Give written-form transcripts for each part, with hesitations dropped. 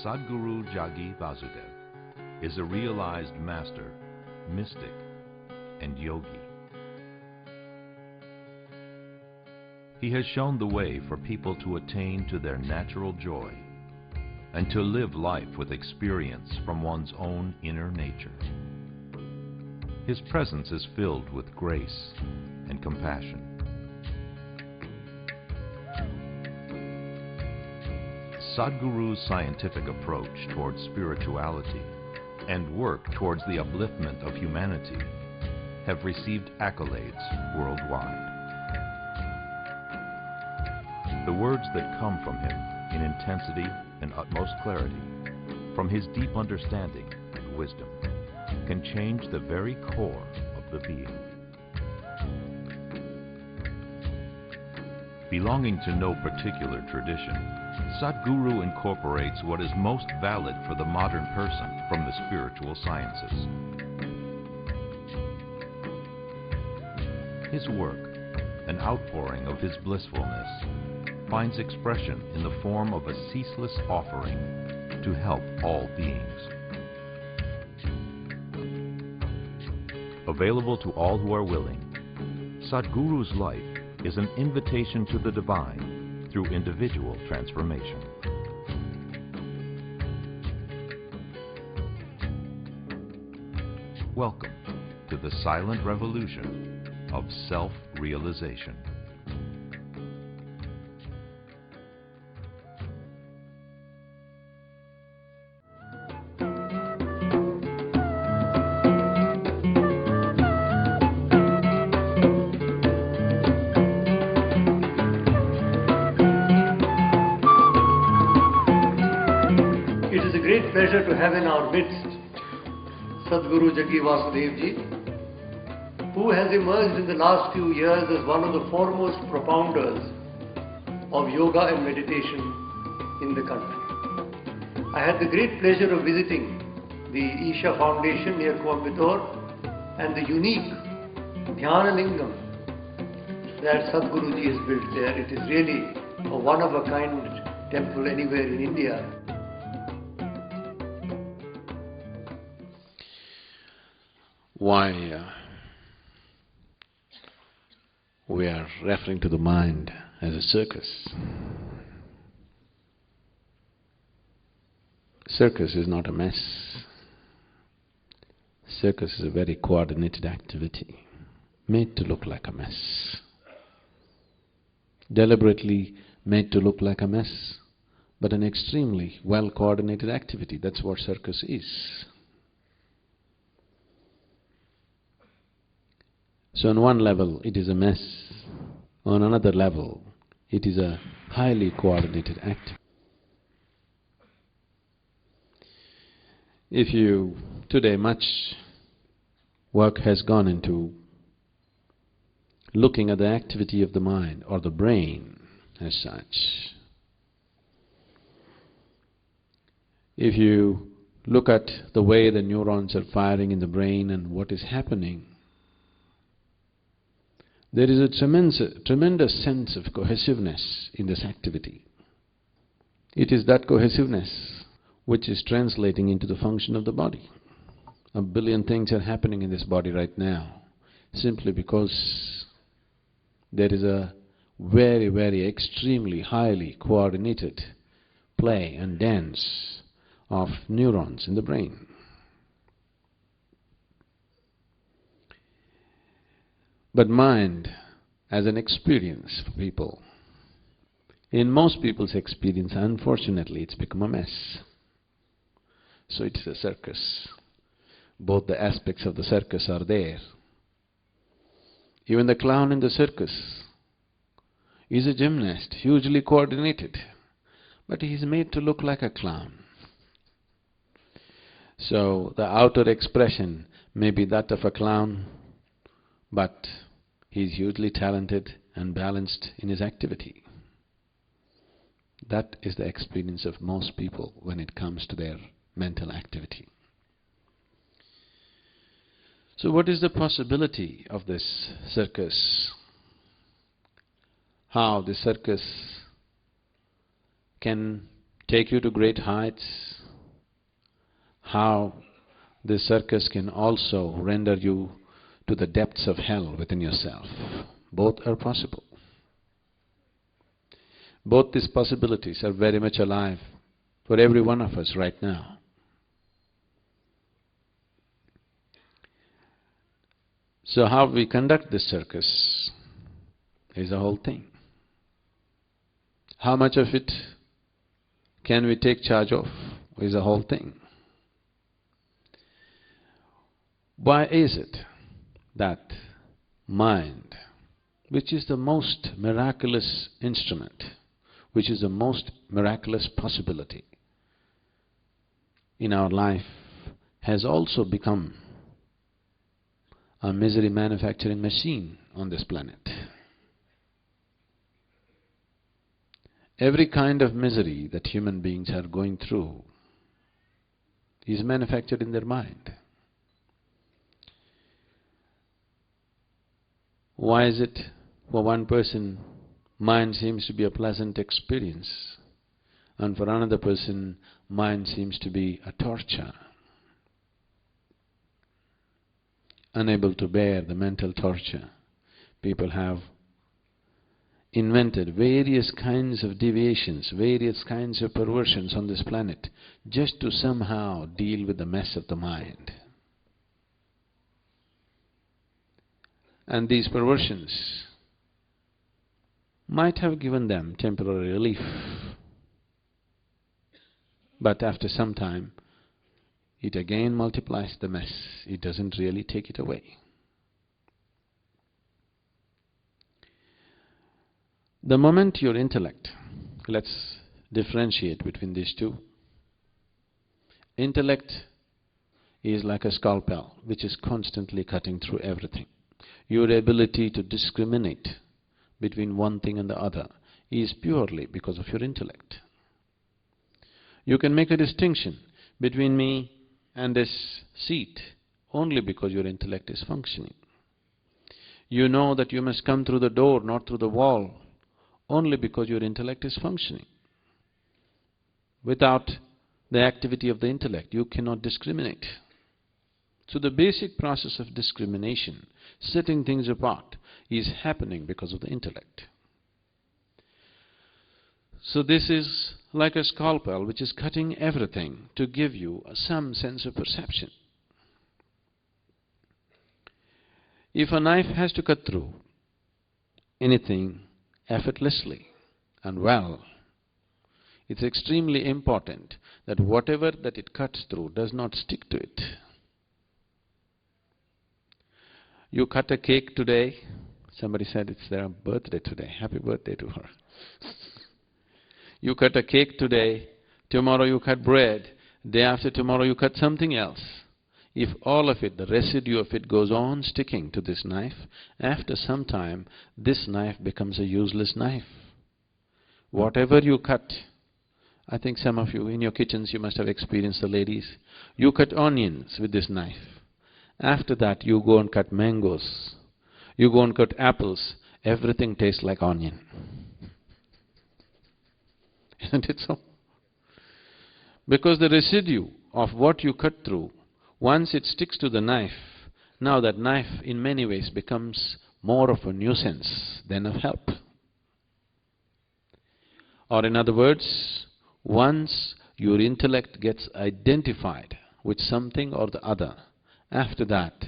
Sadhguru Jaggi Vasudev is a realized master, mystic, and yogi. He has shown the way for people to attain to their natural joy and to live life with experience from one's own inner nature. His presence is filled with grace and compassion. Sadhguru's scientific approach towards spirituality and work towards the upliftment of humanity have received accolades worldwide. The words that come from him in intensity and utmost clarity, from his deep understanding and wisdom, can change the very core of the being. Belonging to no particular tradition, Sadhguru incorporates what is most valid for the modern person from the spiritual sciences. His work, an outpouring of his blissfulness, finds expression in the form of a ceaseless offering to help all beings. Available to all who are willing, Sadhguru's life is an invitation to the divine through individual transformation. Welcome to the silent revolution of self-realization. Pleasure to have in our midst Sadhguru Jaggi Vasudev ji, who has emerged in the last few years as one of the foremost propounders of yoga and meditation in the country. I had the great pleasure of visiting the Isha Foundation near Coimbatore and the unique Dhyana Lingam that Sadhguru ji has built there. It is really a one-of-a-kind temple anywhere in India. Why we are referring to the mind as a circus. Circus is not a mess. Circus is a very coordinated activity, made to look like a mess. Deliberately made to look like a mess, but an extremely well-coordinated activity. That's what circus is. So on one level it is a mess, on another level it is a highly coordinated act. Today much work has gone into looking at the activity of the mind or the brain as such. If you look at the way the neurons are firing in the brain and what is happening, there is a tremendous sense of cohesiveness in this activity. It is that cohesiveness which is translating into the function of the body. 1 billion things are happening in this body right now, simply because there is a very, very extremely highly coordinated play and dance of neurons in the brain. But mind as an experience for people, in most people's experience, unfortunately, it's become a mess. So it's a circus. Both the aspects of the circus are there. Even the clown in the circus is a gymnast, hugely coordinated, but he is made to look like a clown. So the outer expression may be that of a clown, but he is hugely talented and balanced in his activity. That is the experience of most people when it comes to their mental activity. So what is the possibility of this circus? How the circus can take you to great heights, how this circus can also render you to the depths of hell within yourself. Both are possible. Both these possibilities are very much alive for every one of us right now. So how we conduct this circus is the whole thing. How much of it can we take charge of is the whole thing. Why is it that mind, which is the most miraculous instrument, which is the most miraculous possibility in our life, has also become a misery manufacturing machine on this planet? Every kind of misery that human beings are going through is manufactured in their mind. Why is it for one person mind seems to be a pleasant experience, and for another person mind seems to be a torture? Unable to bear the mental torture, people have invented various kinds of deviations, various kinds of perversions on this planet, just to somehow deal with the mess of the mind. And these perversions might have given them temporary relief, but after some time it again multiplies the mess. It doesn't really take it away. The moment your intellect, let's differentiate between these two. Intellect is like a scalpel which is constantly cutting through everything. Your ability to discriminate between one thing and the other is purely because of your intellect. You can make a distinction between me and this seat only because your intellect is functioning. You know that you must come through the door, not through the wall, only because your intellect is functioning. Without the activity of the intellect, you cannot discriminate. So the basic process of discrimination, setting things apart, is happening because of the intellect. So this is like a scalpel which is cutting everything to give you some sense of perception. If a knife has to cut through anything effortlessly and well, it's extremely important that whatever that it cuts through does not stick to it. You cut a cake today, somebody said it's their birthday today, happy birthday to her. You cut a cake today, tomorrow you cut bread, day after tomorrow you cut something else. If all of it, the residue of it goes on sticking to this knife, after some time this knife becomes a useless knife. Whatever you cut, I think some of you in your kitchens you must have experienced, the ladies, you cut onions with this knife. After that you go and cut mangoes, you go and cut apples, everything tastes like onion. Isn't it so? Because the residue of what you cut through, once it sticks to the knife, now that knife in many ways becomes more of a nuisance than of help. Or in other words, once your intellect gets identified with something or the other, after that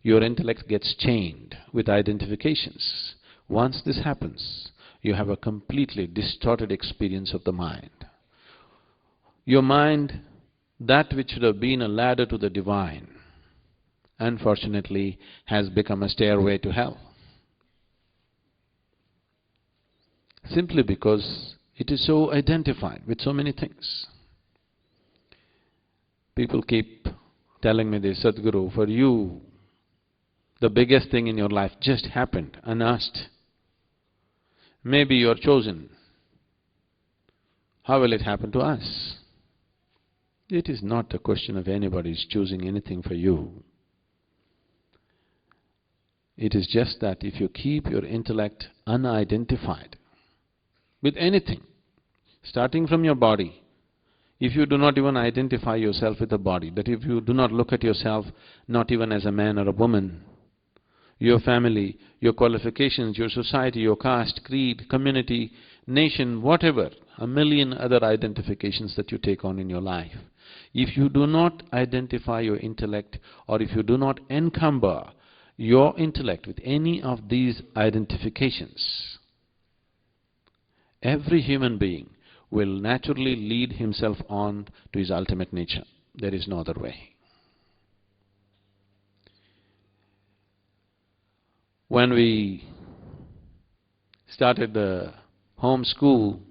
your intellect gets chained with identifications. Once this happens, you have a completely distorted experience of the mind. Your mind, that which should have been a ladder to the divine, unfortunately has become a stairway to hell. Simply because it is so identified with so many things. People keep telling me this, Sadhguru, for you, the biggest thing in your life just happened unasked. Maybe you are chosen. How will it happen to us? It is not a question of anybody choosing anything for you. It is just that if you keep your intellect unidentified with anything, starting from your body if you do not even identify yourself with a body, that if you do not look at yourself not even as a man or a woman, your family, your qualifications, your society, your caste, creed, community, nation, whatever, a million other identifications that you take on in your life. If you do not identify your intellect, or if you do not encumber your intellect with any of these identifications, every human being will naturally lead himself on to his ultimate nature. There is no other way. When we started the home school,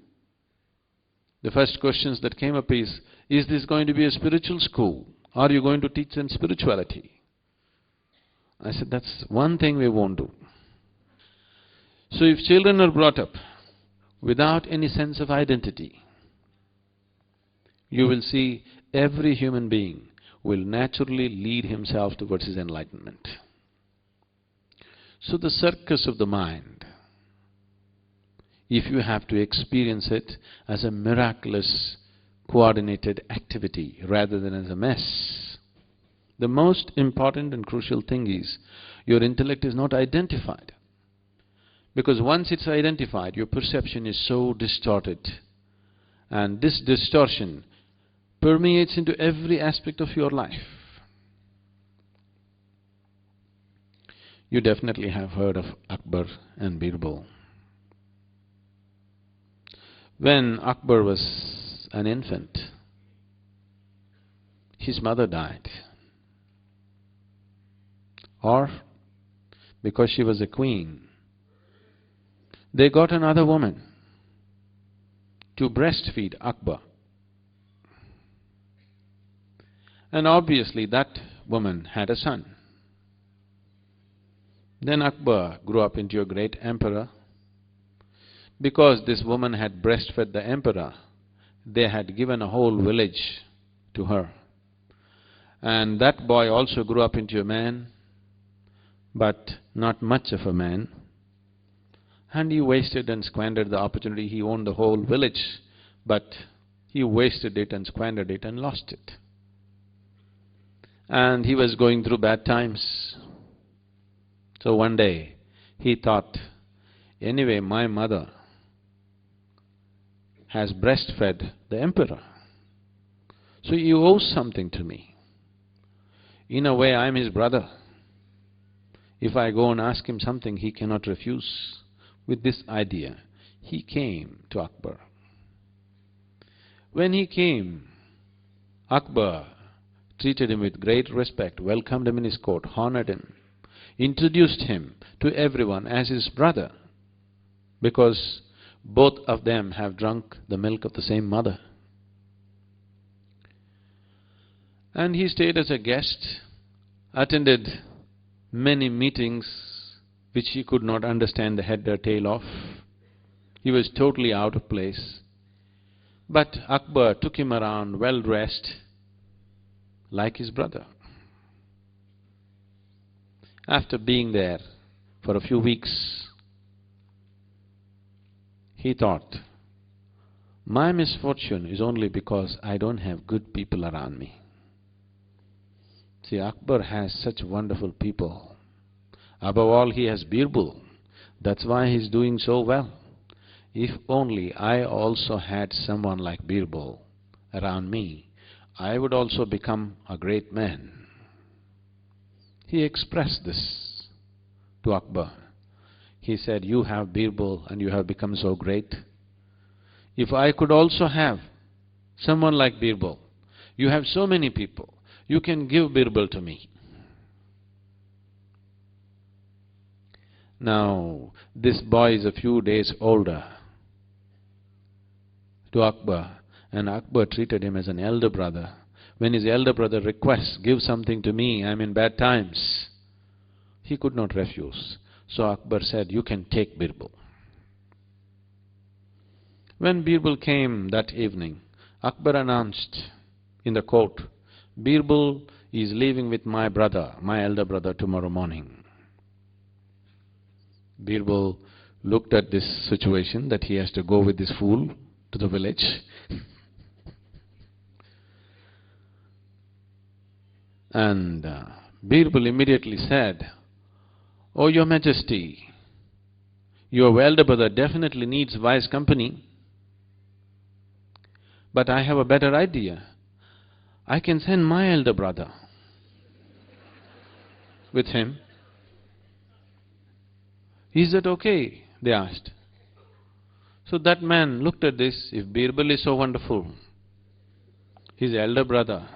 the first questions that came up is this going to be a spiritual school? Are you going to teach them spirituality? I said, that's one thing we won't do. So if children are brought up without any sense of identity, you will see every human being will naturally lead himself towards his enlightenment. So the circus of the mind, if you have to experience it as a miraculous, coordinated activity rather than as a mess, the most important and crucial thing is your intellect is not identified. Because once it's identified, your perception is so distorted, and this distortion permeates into every aspect of your life. You definitely have heard of Akbar and Birbal. When Akbar was an infant, his mother died. Or, because she was a queen, they got another woman to breastfeed Akbar. And obviously that woman had a son. Then Akbar grew up into a great emperor. Because this woman had breastfed the emperor, they had given a whole village to her. And that boy also grew up into a man, but not much of a man. And he wasted and squandered the opportunity. He owned the whole village, but he wasted it and squandered it and lost it. And he was going through bad times. So one day he thought, anyway, my mother has breastfed the emperor, so he owes something to me. In a way, I'm his brother. If I go and ask him something, he cannot refuse. With this idea, he came to Akbar. When he came, Akbar treated him with great respect, welcomed him in his court, honored him, introduced him to everyone as his brother, because both of them have drunk the milk of the same mother. And he stayed as a guest, attended many meetings which he could not understand the head or tail of. He was totally out of place. But Akbar took him around well-dressed, like his brother. After being there for a few weeks, he thought, my misfortune is only because I don't have good people around me. See, Akbar has such wonderful people. Above all, he has Birbal. That's why he's doing so well. If only I also had someone like Birbal around me, I would also become a great man. He expressed this to Akbar. He said, you have Birbal and you have become so great. If I could also have someone like Birbal, you have so many people, you can give Birbal to me. Now, this boy is a few days older to Akbar, and Akbar treated him as an elder brother. When his elder brother requests, give something to me, I'm in bad times, he could not refuse. So Akbar said, you can take Birbal. When Birbal came that evening, Akbar announced in the court, Birbal is leaving with my brother, my elder brother, tomorrow morning. Birbal looked at this situation, that he has to go with this fool to the village. And Birbal immediately said, "Oh, Your Majesty, your elder brother definitely needs wise company, but I have a better idea. I can send my elder brother with him." "Is that okay?" they asked. So that man looked at this, if Birbal is so wonderful, his elder brother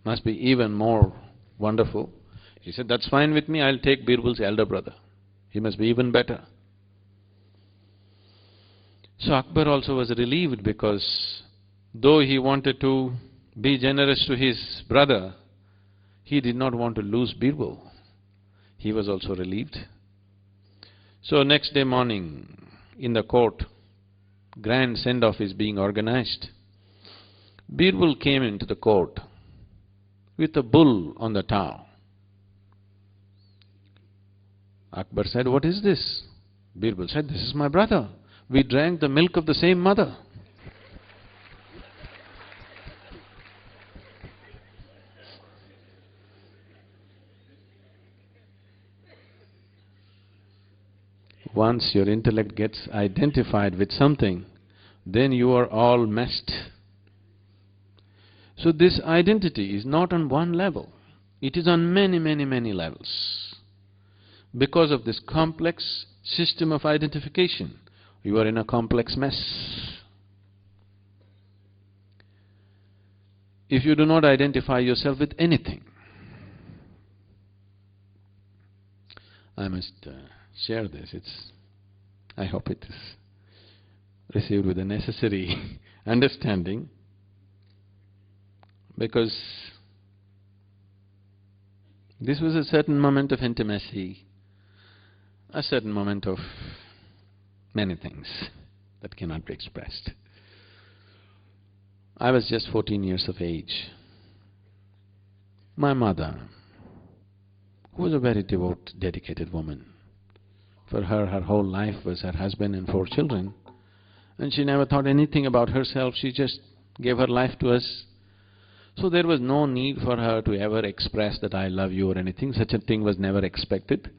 must be even more wonderful. He said, "That's fine with me, I'll take Birbal's elder brother. He must be even better." So Akbar also was relieved, because though he wanted to be generous to his brother, he did not want to lose Birbal. He was also relieved. So next day morning, in the court, grand send-off is being organized. Birbal came into the court with a bull on the tow. Akbar said, "What is this?" Birbal said, "This is my brother. We drank the milk of the same mother." Once your intellect gets identified with something, then you are all messed. So this identity is not on one level, it is on many, many, many levels. Because of this complex system of identification, you are in a complex mess. If you do not identify yourself with anything, I must share this. I hope it is received with the necessary understanding, because this was a certain moment of intimacy, a certain moment of many things that cannot be expressed. I was just 14 years of age. My mother, who was a very devout, dedicated woman, for her whole life was her husband and 4 children, and she never thought anything about herself, she just gave her life to us. So there was no need for her to ever express that I love you or anything. Such a thing was never expected.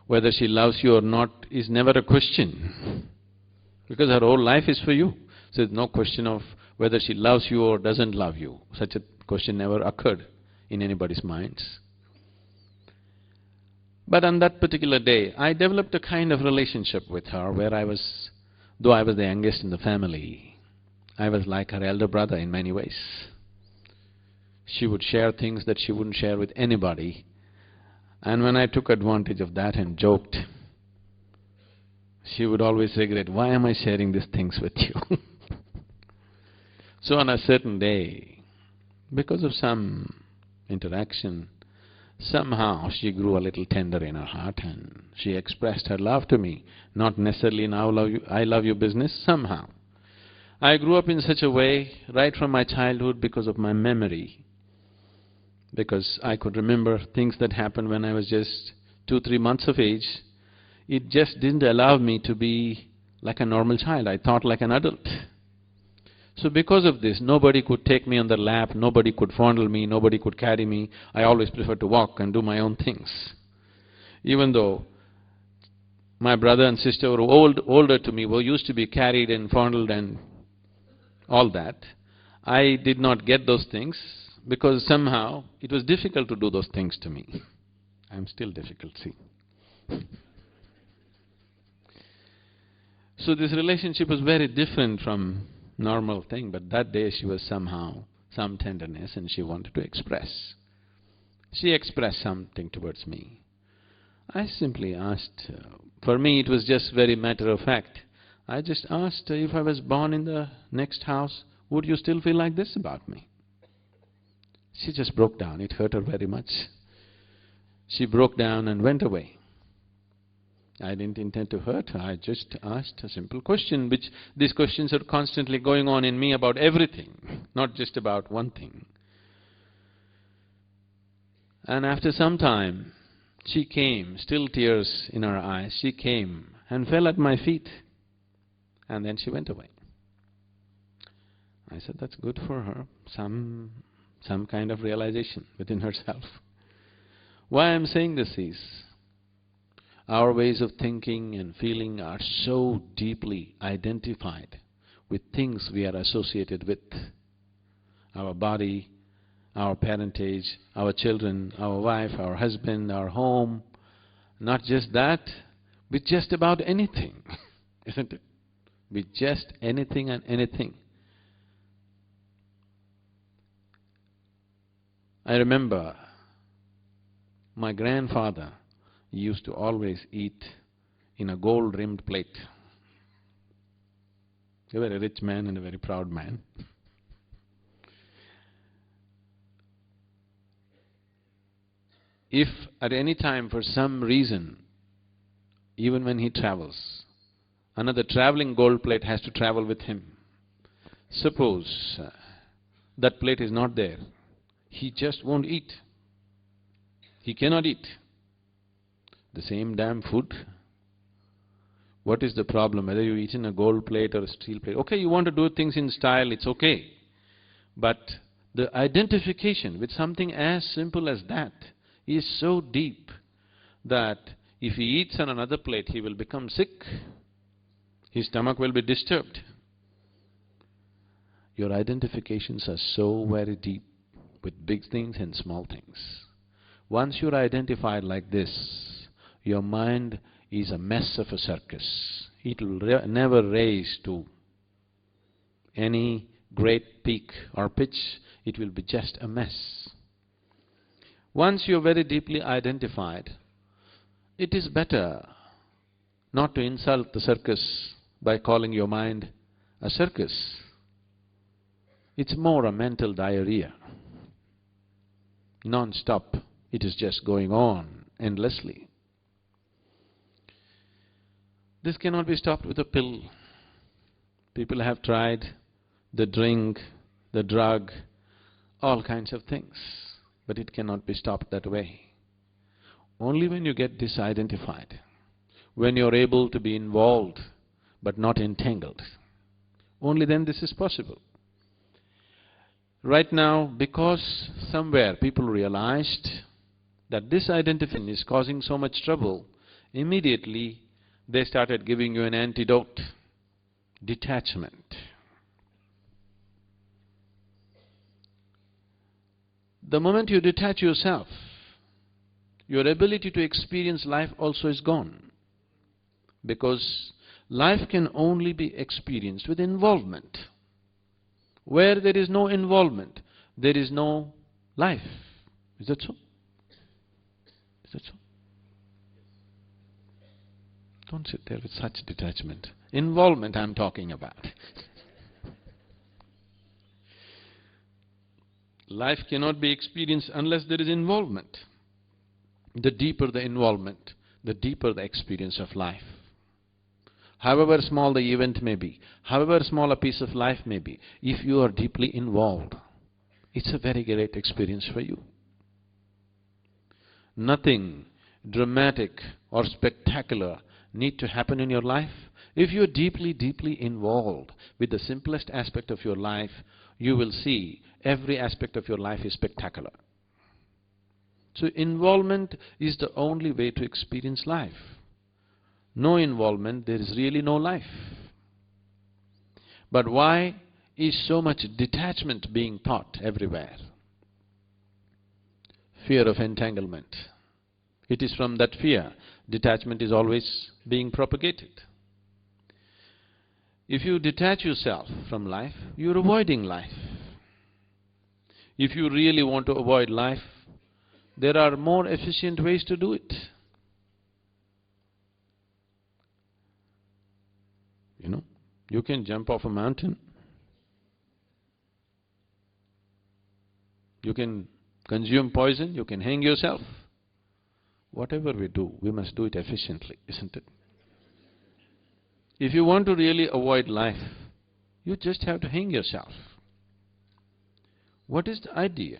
Whether she loves you or not is never a question, because her whole life is for you. So there's no question of whether she loves you or doesn't love you. Such a question never occurred in anybody's minds. But on that particular day, I developed a kind of relationship with her where though I was the youngest in the family, I was like her elder brother in many ways. She would share things that she wouldn't share with anybody, and when I took advantage of that and joked, she would always regret, "Why am I sharing these things with you?" So on a certain day, because of some interaction, somehow she grew a little tender in her heart and she expressed her love to me, not necessarily in I love you business, somehow. I grew up in such a way right from my childhood because of my memory, because I could remember things that happened when I was just 2-3 months of age. It just didn't allow me to be like a normal child. I thought like an adult. So because of this, nobody could take me on their lap, nobody could fondle me, nobody could carry me. I always preferred to walk and do my own things. Even though my brother and sister were older to me, were used to be carried and fondled and all that, I did not get those things because somehow it was difficult to do those things to me. I'm still difficult, see. So this relationship was very different from normal thing, but that day she was somehow, some tenderness and she wanted to express. She expressed something towards me. I simply asked, for me it was just very matter of fact. I just asked, if I was born in the next house, would you still feel like this about me? She just broke down. It hurt her very much. She broke down and went away. I didn't intend to hurt her. I just asked a simple question, which these questions are constantly going on in me about everything, not just about one thing. And after some time, she came, still tears in her eyes. She came and fell at my feet, and then she went away. I said, that's good for her, some kind of realization within herself. Why I'm saying this is, our ways of thinking and feeling are so deeply identified with things we are associated with. Our body, our parentage, our children, our wife, our husband, our home. Not just that, with just about anything, isn't it? With just anything and anything. I remember my grandfather used to always eat in a gold-rimmed plate. He was a rich man and a very proud man. If at any time for some reason, even when he travels, another traveling gold plate has to travel with him, suppose that plate is not there, he just won't eat. He cannot eat. The same damn food. What is the problem? Whether you eat in a gold plate or a steel plate. Okay, you want to do things in style, it's okay. But the identification with something as simple as that is so deep that if he eats on another plate, he will become sick. His stomach will be disturbed. Your identifications are so very deep with big things and small things. Once you're identified like this, your mind is a mess of a circus. It will never raise to any great peak or pitch. It will be just a mess. Once you're very deeply identified, it is better not to insult the circus by calling your mind a circus. It's more a mental diarrhea. Non-stop, it is just going on endlessly. This cannot be stopped with a pill. People have tried the drink, the drug, all kinds of things, but it cannot be stopped that way. Only when you get disidentified, when you're able to be involved but not entangled, only then this is possible. Right now, because somewhere people realized that this identification is causing so much trouble, immediately they started giving you an antidote: detachment. The moment you detach yourself, your ability to experience life also is gone, because life can only be experienced with involvement. Where there is no involvement, there is no life. Is that so? Is that so? Don't sit there with such detachment. Involvement I'm talking about. Life cannot be experienced unless there is involvement. The deeper the involvement, the deeper the experience of life. However small the event may be, however small a piece of life may be, if you are deeply involved, it's a very great experience for you. Nothing dramatic or spectacular need to happen in your life. If you're deeply, deeply involved with the simplest aspect of your life, you will see every aspect of your life is spectacular. So involvement is the only way to experience life. No involvement, there is really no life. But why is so much detachment being taught everywhere? Fear of entanglement. It is from that fear detachment is always being propagated. If you detach yourself from life, you're avoiding life. If you really want to avoid life, there are more efficient ways to do it. You know, you can jump off a mountain. You can consume poison, you can hang yourself. Whatever we do, we must do it efficiently, isn't it? If you want to really avoid life, you just have to hang yourself. What is the idea?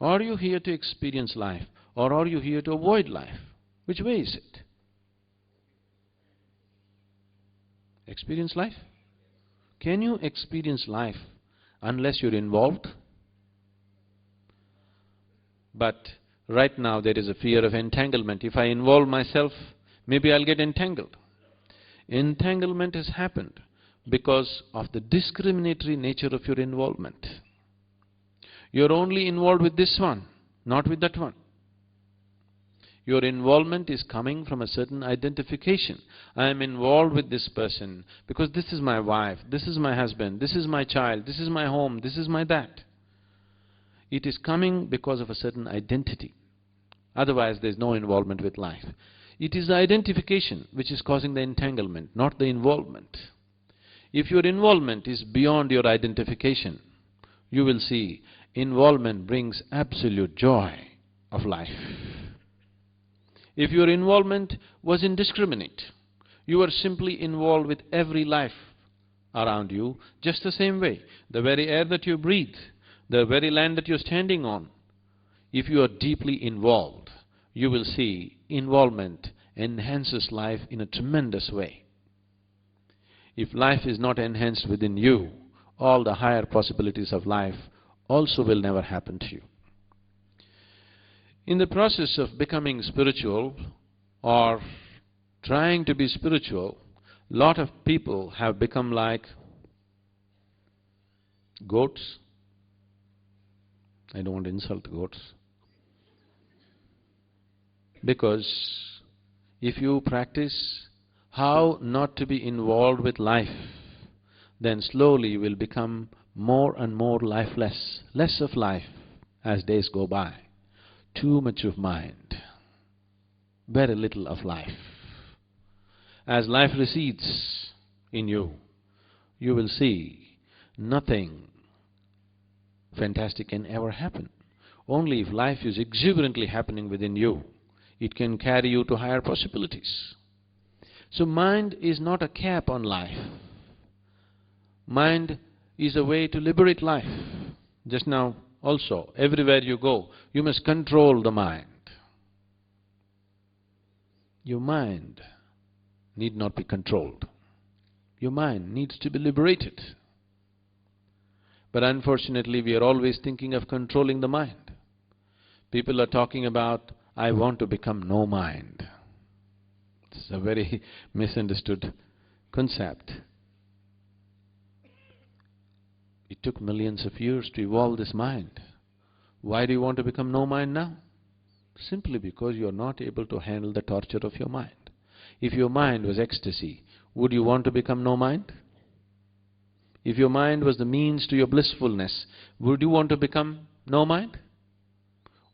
Are you here to experience life, or are you here to avoid life? Which way is it? Experience life? Can you experience life unless you're involved? But Right now there is a fear of entanglement. If I involve myself, maybe I'll get entangled. Entanglement has happened because of the discriminatory nature of your involvement. You're only involved with this one, not with that one. Your involvement is coming from a certain identification. I am involved with this person because this is my wife, this is my husband, this is my child, this is my home, this is my that. It is coming because of a certain identity. Otherwise there is no involvement with life. It is the identification which is causing the entanglement, not the involvement. If your involvement is beyond your identification, you will see involvement brings absolute joy of life. If your involvement was indiscriminate, you were simply involved with every life around you, just the same way. The very air that you breathe, the very land that you're standing on, if you are deeply involved, you will see involvement enhances life in a tremendous way. If life is not enhanced within you, all the higher possibilities of life also will never happen to you. In the process of becoming spiritual or trying to be spiritual, lot of people have become like goats. I don't want to insult goats. Because if you practice how not to be involved with life, then slowly you will become more and more lifeless, less of life as days go by. Too much of mind, very little of life. As life recedes in you, you will see nothing fantastic can ever happen. Only if life is exuberantly happening within you, it can carry you to higher possibilities. So mind is not a cap on life. Mind is a way to liberate life. Just now also, everywhere you go, you must control the mind. Your mind need not be controlled. Your mind needs to be liberated. But unfortunately, we are always thinking of controlling the mind. People are talking about, I want to become no mind. It's a very misunderstood concept. It took millions of years to evolve this mind. Why do you want to become no mind now? Simply because you are not able to handle the torture of your mind. If your mind was ecstasy, would you want to become no mind? If your mind was the means to your blissfulness, would you want to become no mind?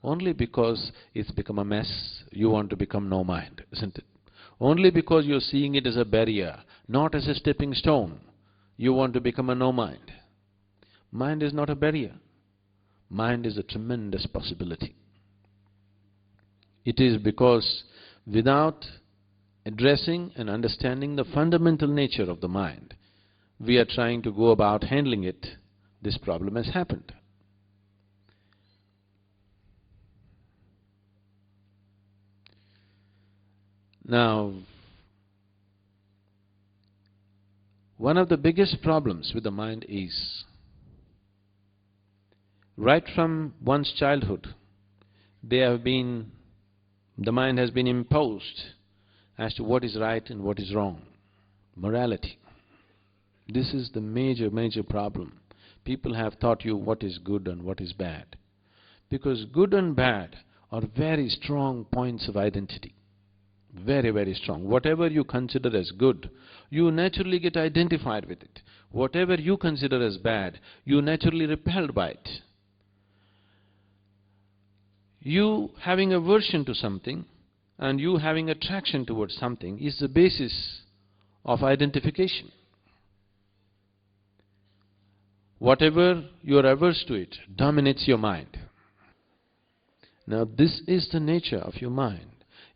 Only because it's become a mess, you want to become no mind, isn't it? Only because you're seeing it as a barrier, not as a stepping stone, you want to become a no mind. Mind is not a barrier. Mind is a tremendous possibility. It is because without addressing and understanding the fundamental nature of the mind, we are trying to go about handling it, this problem has happened. Now, one of the biggest problems with the mind is, right from one's childhood, the mind has been imposed as to what is right and what is wrong. Morality. This is the major problem. People have taught you what is good and what is bad. Because good and bad are very strong points of identity. Very strong. Whatever you consider as good, you naturally get identified with it. Whatever you consider as bad, you naturally repelled by it. You having aversion to something and you having attraction towards something is the basis of identification. Whatever you are averse to it dominates your mind. Now this is the nature of your mind.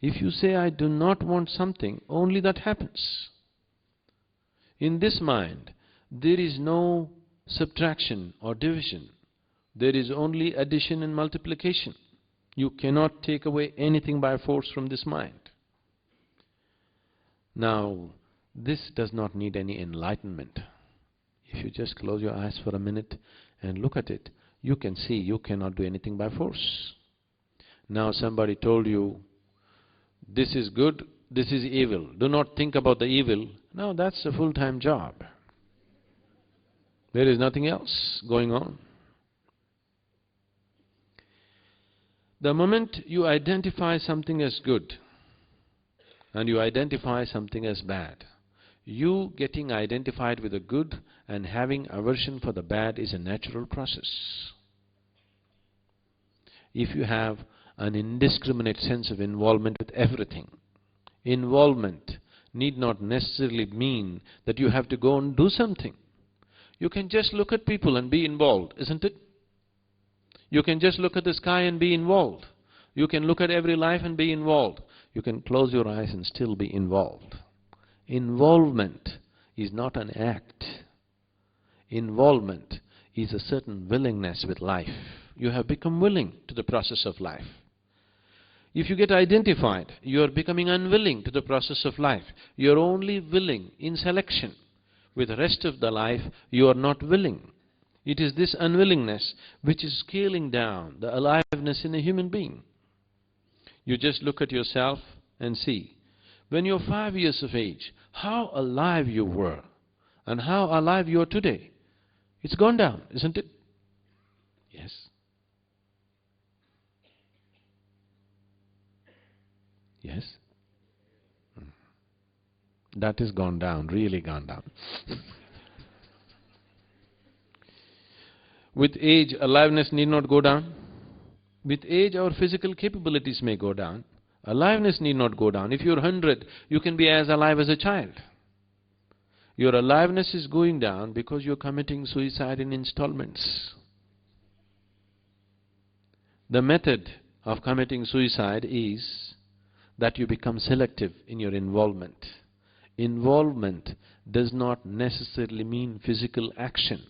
If you say, I do not want something, only that happens. In this mind, there is no subtraction or division. There is only addition and multiplication. You cannot take away anything by force from this mind. Now, this does not need any enlightenment. If you just close your eyes for a minute and look at it, you can see you cannot do anything by force. Now somebody told you, this is good, this is evil, do not think about the evil. Now that's a full-time job. There is nothing else going on. The moment you identify something as good and you identify something as bad, you getting identified with the good and having aversion for the bad is a natural process. If you have an indiscriminate sense of involvement with everything, involvement need not necessarily mean that you have to go and do something. You can just look at people and be involved, isn't it? You can just look at the sky and be involved. You can look at every life and be involved. You can close your eyes and still be involved. Involvement is not an act. Involvement is a certain willingness with life. You have become willing to the process of life. If you get identified, you are becoming unwilling to the process of life. You are only willing in selection. With the rest of the life, you are not willing. It is this unwillingness which is scaling down the aliveness in a human being. You just look at yourself and see. When you're 5 years of age, how alive you were and how alive you are today. It's gone down, isn't it? Yes. Yes? That is gone down, really gone down. With age, aliveness need not go down. With age, our physical capabilities may go down. Aliveness need not go down. If you're 100, you can be as alive as a child. Your aliveness is going down because you're committing suicide in installments. The method of committing suicide is that you become selective in your involvement. Involvement does not necessarily mean physical action.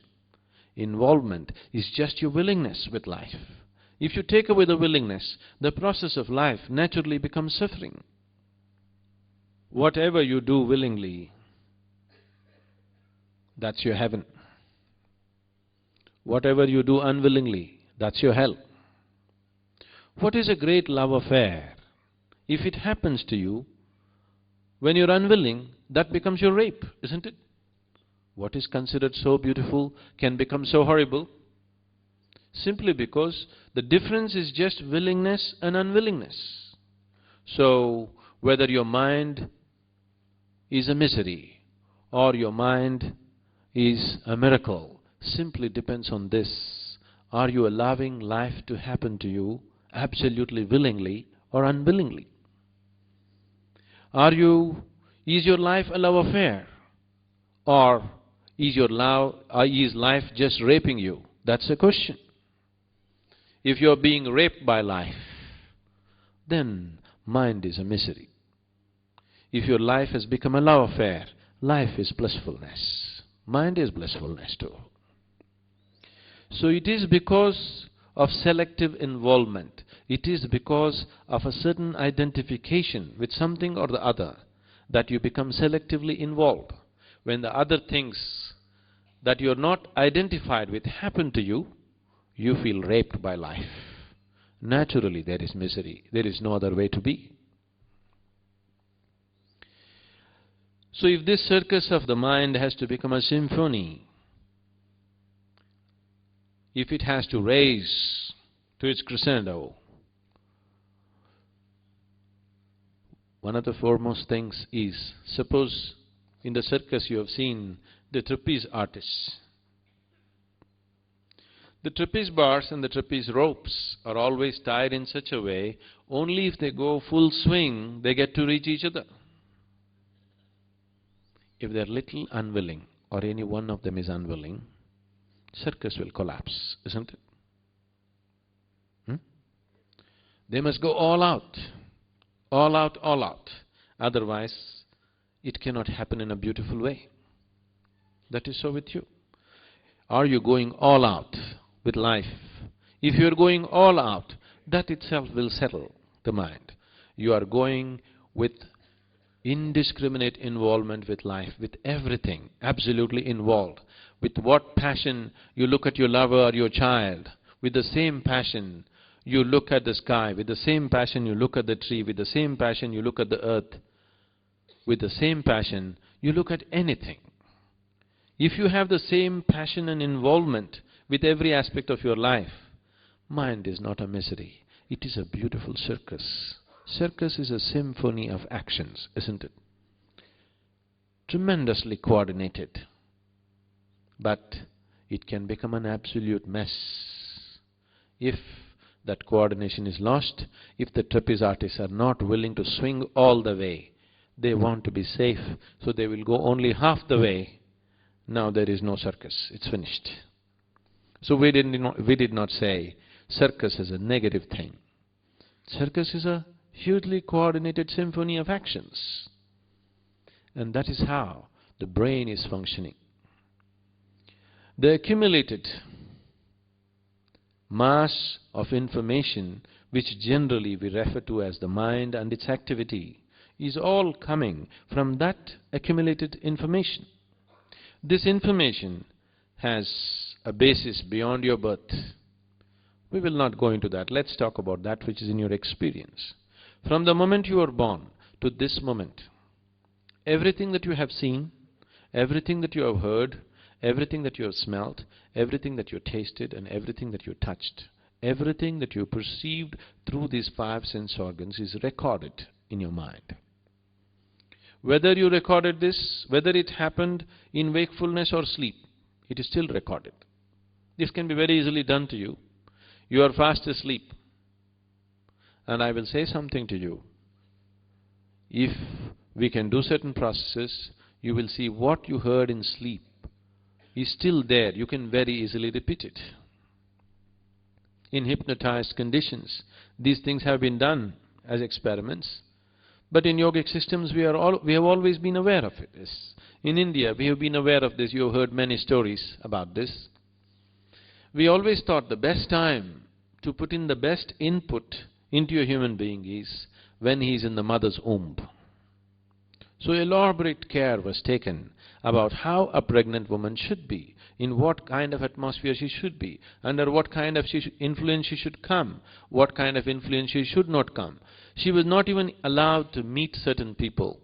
Involvement is just your willingness with life. If you take away the willingness, the process of life naturally becomes suffering. Whatever you do willingly, that's your heaven. Whatever you do unwillingly, that's your hell. What is a great love affair? If it happens to you, when you're unwilling, that becomes your rape, isn't it? What is considered so beautiful can become so horrible, simply because the difference is just willingness and unwillingness. So, whether your mind is a misery or your mind is a miracle, simply depends on this. Are you allowing life to happen to you absolutely willingly or unwillingly? Is your life a love affair? Or is life just raping you? That's the question. If you're being raped by life, then mind is a misery. If your life has become a love affair, life is blissfulness. Mind is blissfulness too. So it is because of selective involvement. It is because of a certain identification with something or the other that you become selectively involved. When the other things that you're not identified with happen to you, you feel raped by life. Naturally there is misery. There is no other way to be. So if this circus of the mind has to become a symphony, if it has to raise to its crescendo, one of the foremost things is, suppose in the circus you have seen the trapeze artists. The trapeze bars and the trapeze ropes are always tied in such a way, only if they go full swing, they get to reach each other. If they're little unwilling, or any one of them is unwilling, circus will collapse, isn't it? They must go all out, all out, all out. Otherwise, it cannot happen in a beautiful way. That is so with you. Are you going all out with life? If you are going all out, that itself will settle the mind. You are going with indiscriminate involvement with life, with everything, absolutely involved. With what passion you look at your lover or your child, with the same passion you look at the sky, with the same passion you look at the tree, with the same passion you look at the earth, with the same passion you look at anything. If you have the same passion and involvement with every aspect of your life, mind is not a misery, it is a beautiful circus. Circus is a symphony of actions, isn't it? Tremendously coordinated, but it can become an absolute mess if that coordination is lost, if the trapeze artists are not willing to swing all the way. They want to be safe, so they will go only half the way. Now there is no circus, it's finished. So we did not say circus is a negative thing. Circus is a hugely coordinated symphony of actions. And that is how the brain is functioning. The accumulated mass of information, which generally we refer to as the mind and its activity, is all coming from that accumulated information. This information has a basis beyond your birth. We will not go into that. Let's talk about that which is in your experience. From the moment you are born to this moment, everything that you have seen, everything that you have heard, everything that you have smelt, everything that you tasted, and everything that you touched, everything that you perceived through these 5 sense organs is recorded in your mind. Whether you recorded this, whether it happened in wakefulness or sleep, it is still recorded. This can be very easily done to you. You are fast asleep, and I will say something to you. If we can do certain processes, you will see what you heard in sleep is still there. You can very easily repeat it. In hypnotized conditions, these things have been done as experiments. But in yogic systems, we have always been aware of it. Yes. In India, we have been aware of this. You have heard many stories about this. We always thought the best time to put in the best input into a human being is when he is in the mother's womb. So elaborate care was taken about how a pregnant woman should be, in what kind of atmosphere she should be, under what kind of influence she should come, what kind of influence she should not come. She was not even allowed to meet certain people.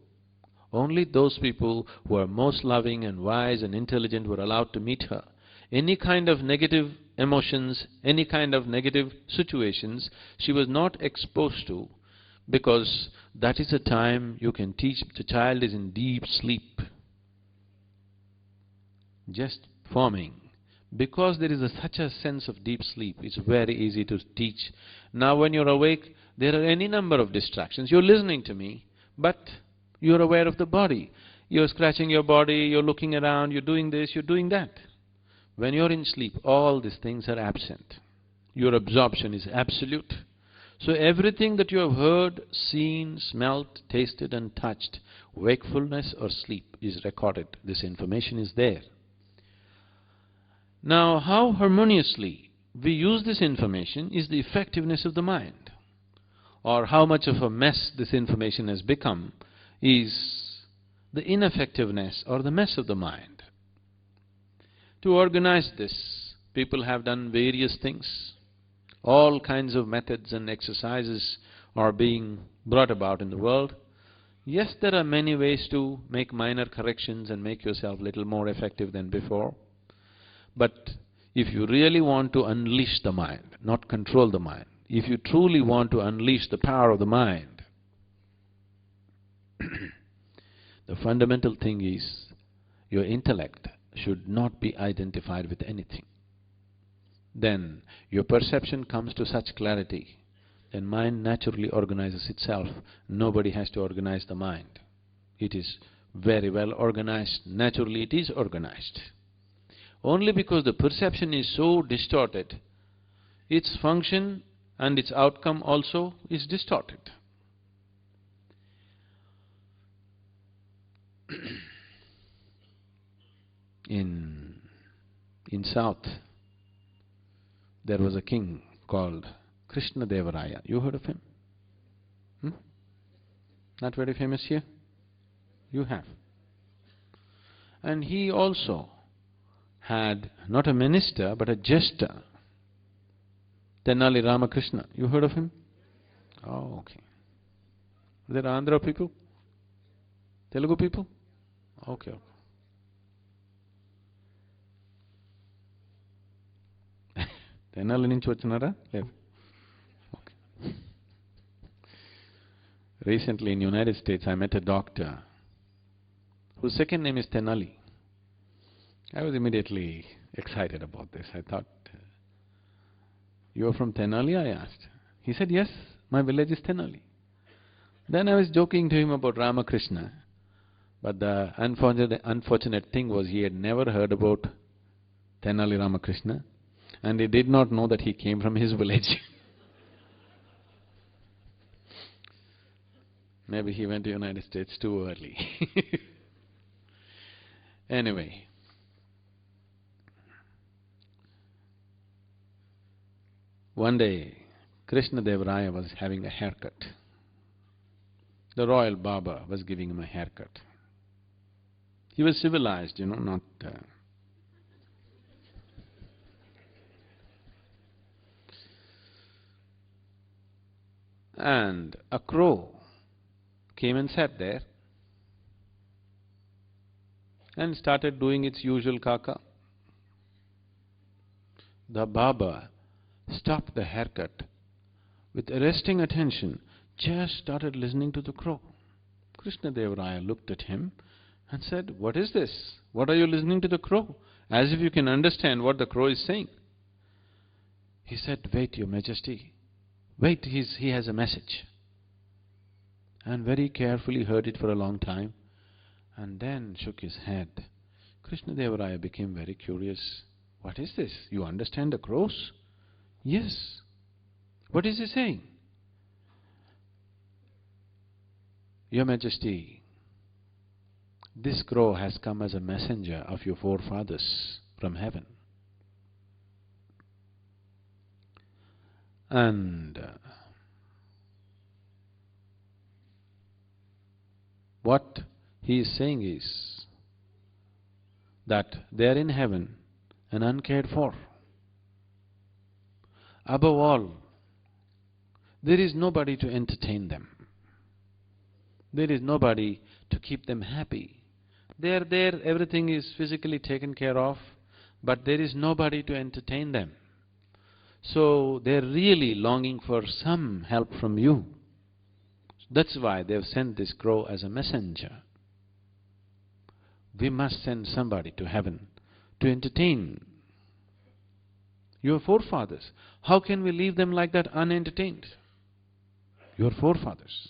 Only those people who are most loving and wise and intelligent were allowed to meet her. Any kind of negative emotions, any kind of negative situations, she was not exposed to, because that is the time you can teach. The child is in deep sleep, just forming. Because there is such a sense of deep sleep, it's very easy to teach. Now when you're awake, there are any number of distractions. You're listening to me, but you're aware of the body. You're scratching your body, you're looking around, you're doing this, you're doing that. When you're in sleep, all these things are absent. Your absorption is absolute. So everything that you have heard, seen, smelt, tasted and touched, wakefulness or sleep, is recorded. This information is there. Now, how harmoniously we use this information is the effectiveness of the mind, or how much of a mess this information has become is the ineffectiveness or the mess of the mind. To organize this, people have done various things. All kinds of methods and exercises are being brought about in the world. Yes, there are many ways to make minor corrections and make yourself a little more effective than before. But if you really want to unleash the mind, not control the mind, if you truly want to unleash the power of the mind, the fundamental thing is your intellect should not be identified with anything. Then your perception comes to such clarity, then mind naturally organizes itself. Nobody has to organize the mind. It is very well organized. Naturally it is organized. Only because the perception is so distorted, its function and its outcome also is distorted. In South, there was a king called Krishna Devaraya. You heard of him? Not very famous here? You have. And he also had not a minister but a jester. Tenali Ramakrishna, you heard of him? Oh, okay. Are there Andhra people? Telugu people? Okay, okay. Tenali నుంచి వచ్చినారా? లేదు. Okay. Recently in United States I met a doctor whose second name is Tenali. I was immediately excited about this. I thought, you are from Tenali? I asked. He said, yes, my village is Tenali. Then I was joking to him about Ramakrishna, but the unfortunate thing was he had never heard about Tenali Ramakrishna, and he did not know that he came from his village. Maybe he went to United States too early. Anyway, one day Krishna Dev Raya was having a haircut. The royal Baba was giving him a haircut. He was civilized, not… And a crow came and sat there and started doing its usual kaka. The Baba stopped the haircut with arresting attention, just started listening to the crow. Krishna Dev Raya looked at him and said, what is this? What are you listening to the crow? As if you can understand what the crow is saying. He said, wait, Your Majesty. Wait, he has a message. And very carefully heard it for a long time and then shook his head. Krishna Dev Raya became very curious. What is this? You understand the crows? Yes. What is he saying? Your Majesty, this crow has come as a messenger of your forefathers from heaven. And what he is saying is that they are in heaven and uncared for. Above all, there is nobody to entertain them. There is nobody to keep them happy. They are there, everything is physically taken care of, but there is nobody to entertain them. So they are really longing for some help from you. That's why they have sent this crow as a messenger. We must send somebody to heaven to entertain your forefathers. How can we leave them like that unentertained? Your forefathers.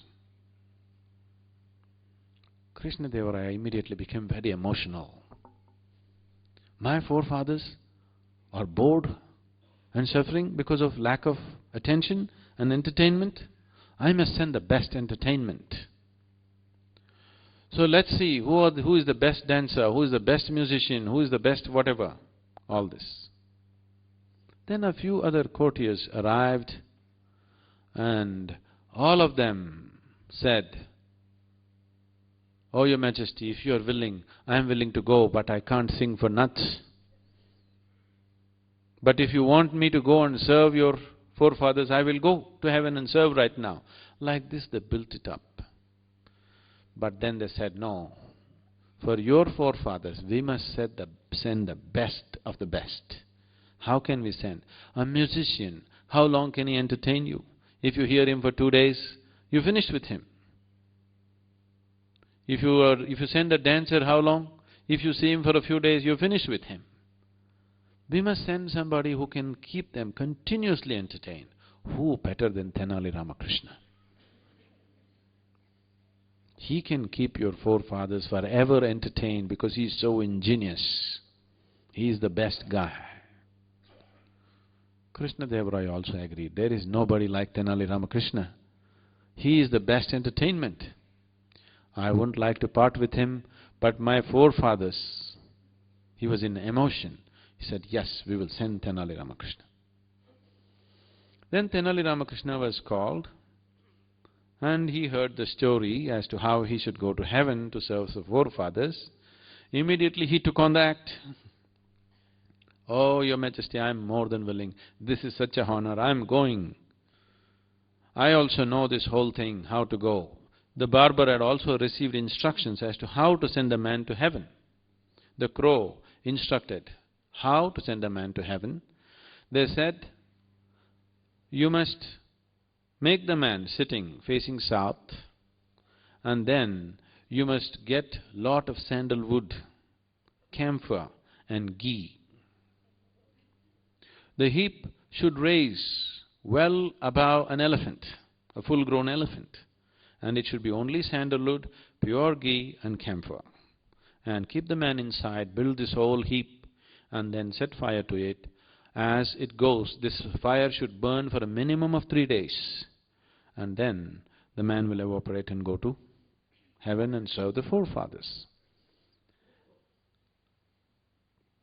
Krishna Deva Raya immediately became very emotional. My forefathers are bored and suffering because of lack of attention and entertainment. I must send the best entertainment. So let's see who is the best dancer, who is the best musician, who is the best whatever, all this. Then a few other courtiers arrived and all of them said, Oh, Your Majesty, if you are willing, I am willing to go, but I can't sing for nuts. But if you want me to go and serve your forefathers, I will go to heaven and serve right now. Like this they built it up. But then they said, no, for your forefathers we must send the best of the best. How can we send? A musician, how long can he entertain you? If you hear him for 2 days, you finished with him. If you send a dancer, how long? If you see him for a few days, you're finished with him. We must send somebody who can keep them continuously entertained. Who better than Tenali Ramakrishna? He can keep your forefathers forever entertained because he is so ingenious. He is the best guy. Krishna Deva Raya also agreed. There is nobody like Tenali Ramakrishna. He is the best entertainment. I wouldn't like to part with him, but my forefathers, he was in emotion. He said, yes, we will send Tenali Ramakrishna. Then Tenali Ramakrishna was called and he heard the story as to how he should go to heaven to serve the forefathers. Immediately he took on the act. "Oh, Your Majesty, I am more than willing. This is such a honor, I am going. I also know this whole thing, how to go." The barber had also received instructions as to how to send a man to heaven. The crow instructed how to send a man to heaven. They said, "You must make the man sitting facing south, and then you must get lot of sandalwood, camphor and ghee. The heap should raise well above an elephant, a full-grown elephant, and it should be only sandalwood, pure ghee and camphor. And keep the man inside, build this whole heap, and then set fire to it. As it goes, this fire should burn for a minimum of 3 days, and then the man will evaporate and go to heaven and serve the forefathers."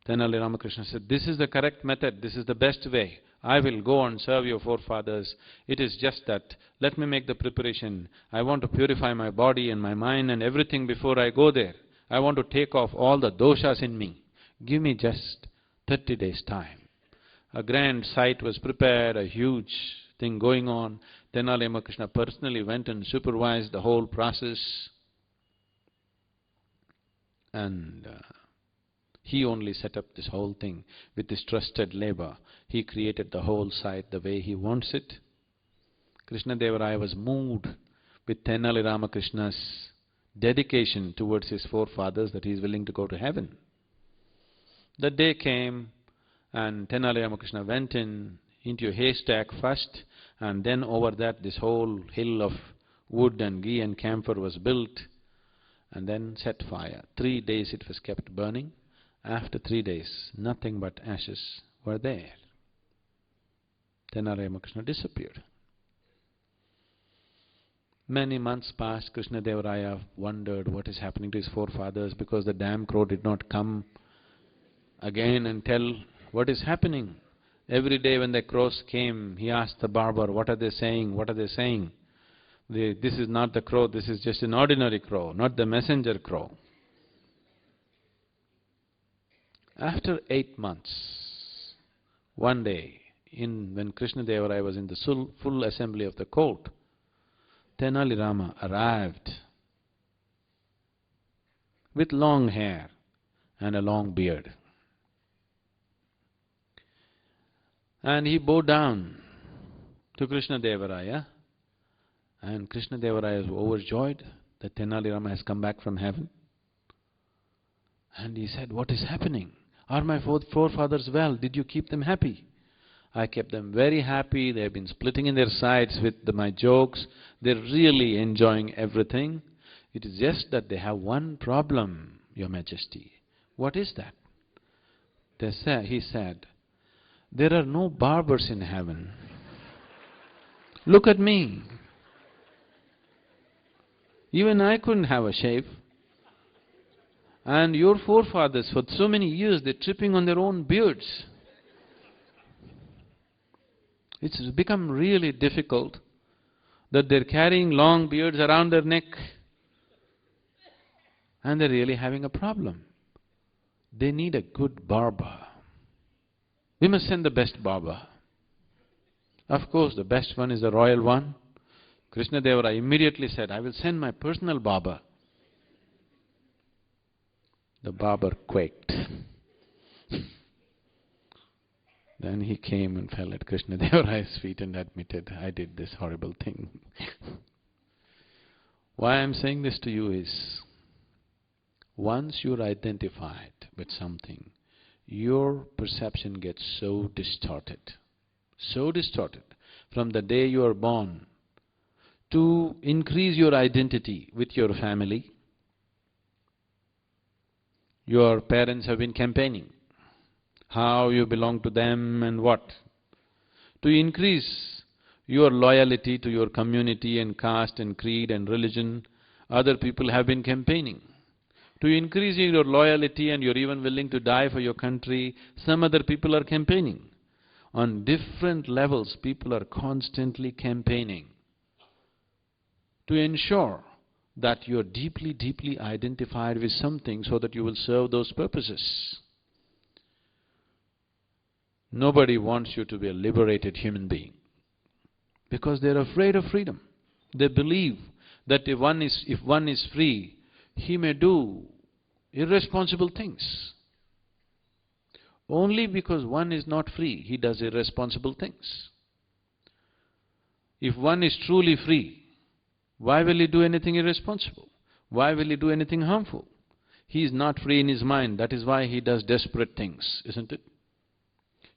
Tenali Ramakrishna said, "This is the correct method, this is the best way. I will go and serve your forefathers. It is just that, let me make the preparation. I want to purify my body and my mind and everything before I go there. I want to take off all the doshas in me. Give me just 30 days' time." A grand site was prepared, a huge thing going on. Tenali Ramakrishna personally went and supervised the whole process. And he only set up this whole thing with his trusted labor. He created the whole site the way he wants it. Krishnadeva Raya was moved with Tenali Ramakrishna's dedication towards his forefathers that he is willing to go to heaven. The day came and Tenali Ramakrishna went into a haystack first, and then over that this whole hill of wood and ghee and camphor was built, and then set fire. 3 days it was kept burning. After 3 days, nothing but ashes were there. Tenali Ramakrishna disappeared. Many months passed. Krishnadeva Raya wondered what is happening to his forefathers, because the damn crow did not come again and tell what is happening. Every day when the crows came, he asked the barber, "What are they saying? What are they saying?" This is not the crow, this is just an ordinary crow, not the messenger crow. After 8 months, one day, when Krishnadeva Raya was in the full assembly of the court, Tenali Rama arrived with long hair and a long beard. And he bowed down to Krishnadeva Raya, and Krishnadeva Raya was overjoyed that Tenali Rama has come back from heaven. And he said, "What is happening? Are my forefathers well? Did you keep them happy?" "I kept them very happy. They have been splitting in their sides with my jokes. They're really enjoying everything. It is just that they have one problem, Your Majesty." "What is that?" He said, "There are no barbers in heaven. Look at me. Even I couldn't have a shave. And your forefathers, for so many years, they're tripping on their own beards. It's become really difficult that they're carrying long beards around their neck, and they're really having a problem. They need a good barber. We must send the best barber." Of course, the best one is the royal one. Krishnadeva Raya immediately said, "I will send my personal barber." The barber quaked. Then he came and fell at Krishnadeva Raya's feet and admitted, "I did this horrible thing." Why I am saying this to you is, once you're identified with something, your perception gets so distorted from the day you are born. To increase your identity with your family, your parents have been campaigning how you belong to them and what. To increase your loyalty to your community and caste and creed and religion, other people have been campaigning. To increase your loyalty and you're even willing to die for your country, some other people are campaigning. On different levels, people are constantly campaigning to ensure that you're deeply, deeply identified with something so that you will serve those purposes. Nobody wants you to be a liberated human being because they're afraid of freedom. They believe that if one is free, he may do irresponsible things. Only because one is not free, he does irresponsible things. If one is truly free, why will he do anything irresponsible? Why will he do anything harmful? He is not free in his mind, that is why he does desperate things, isn't it?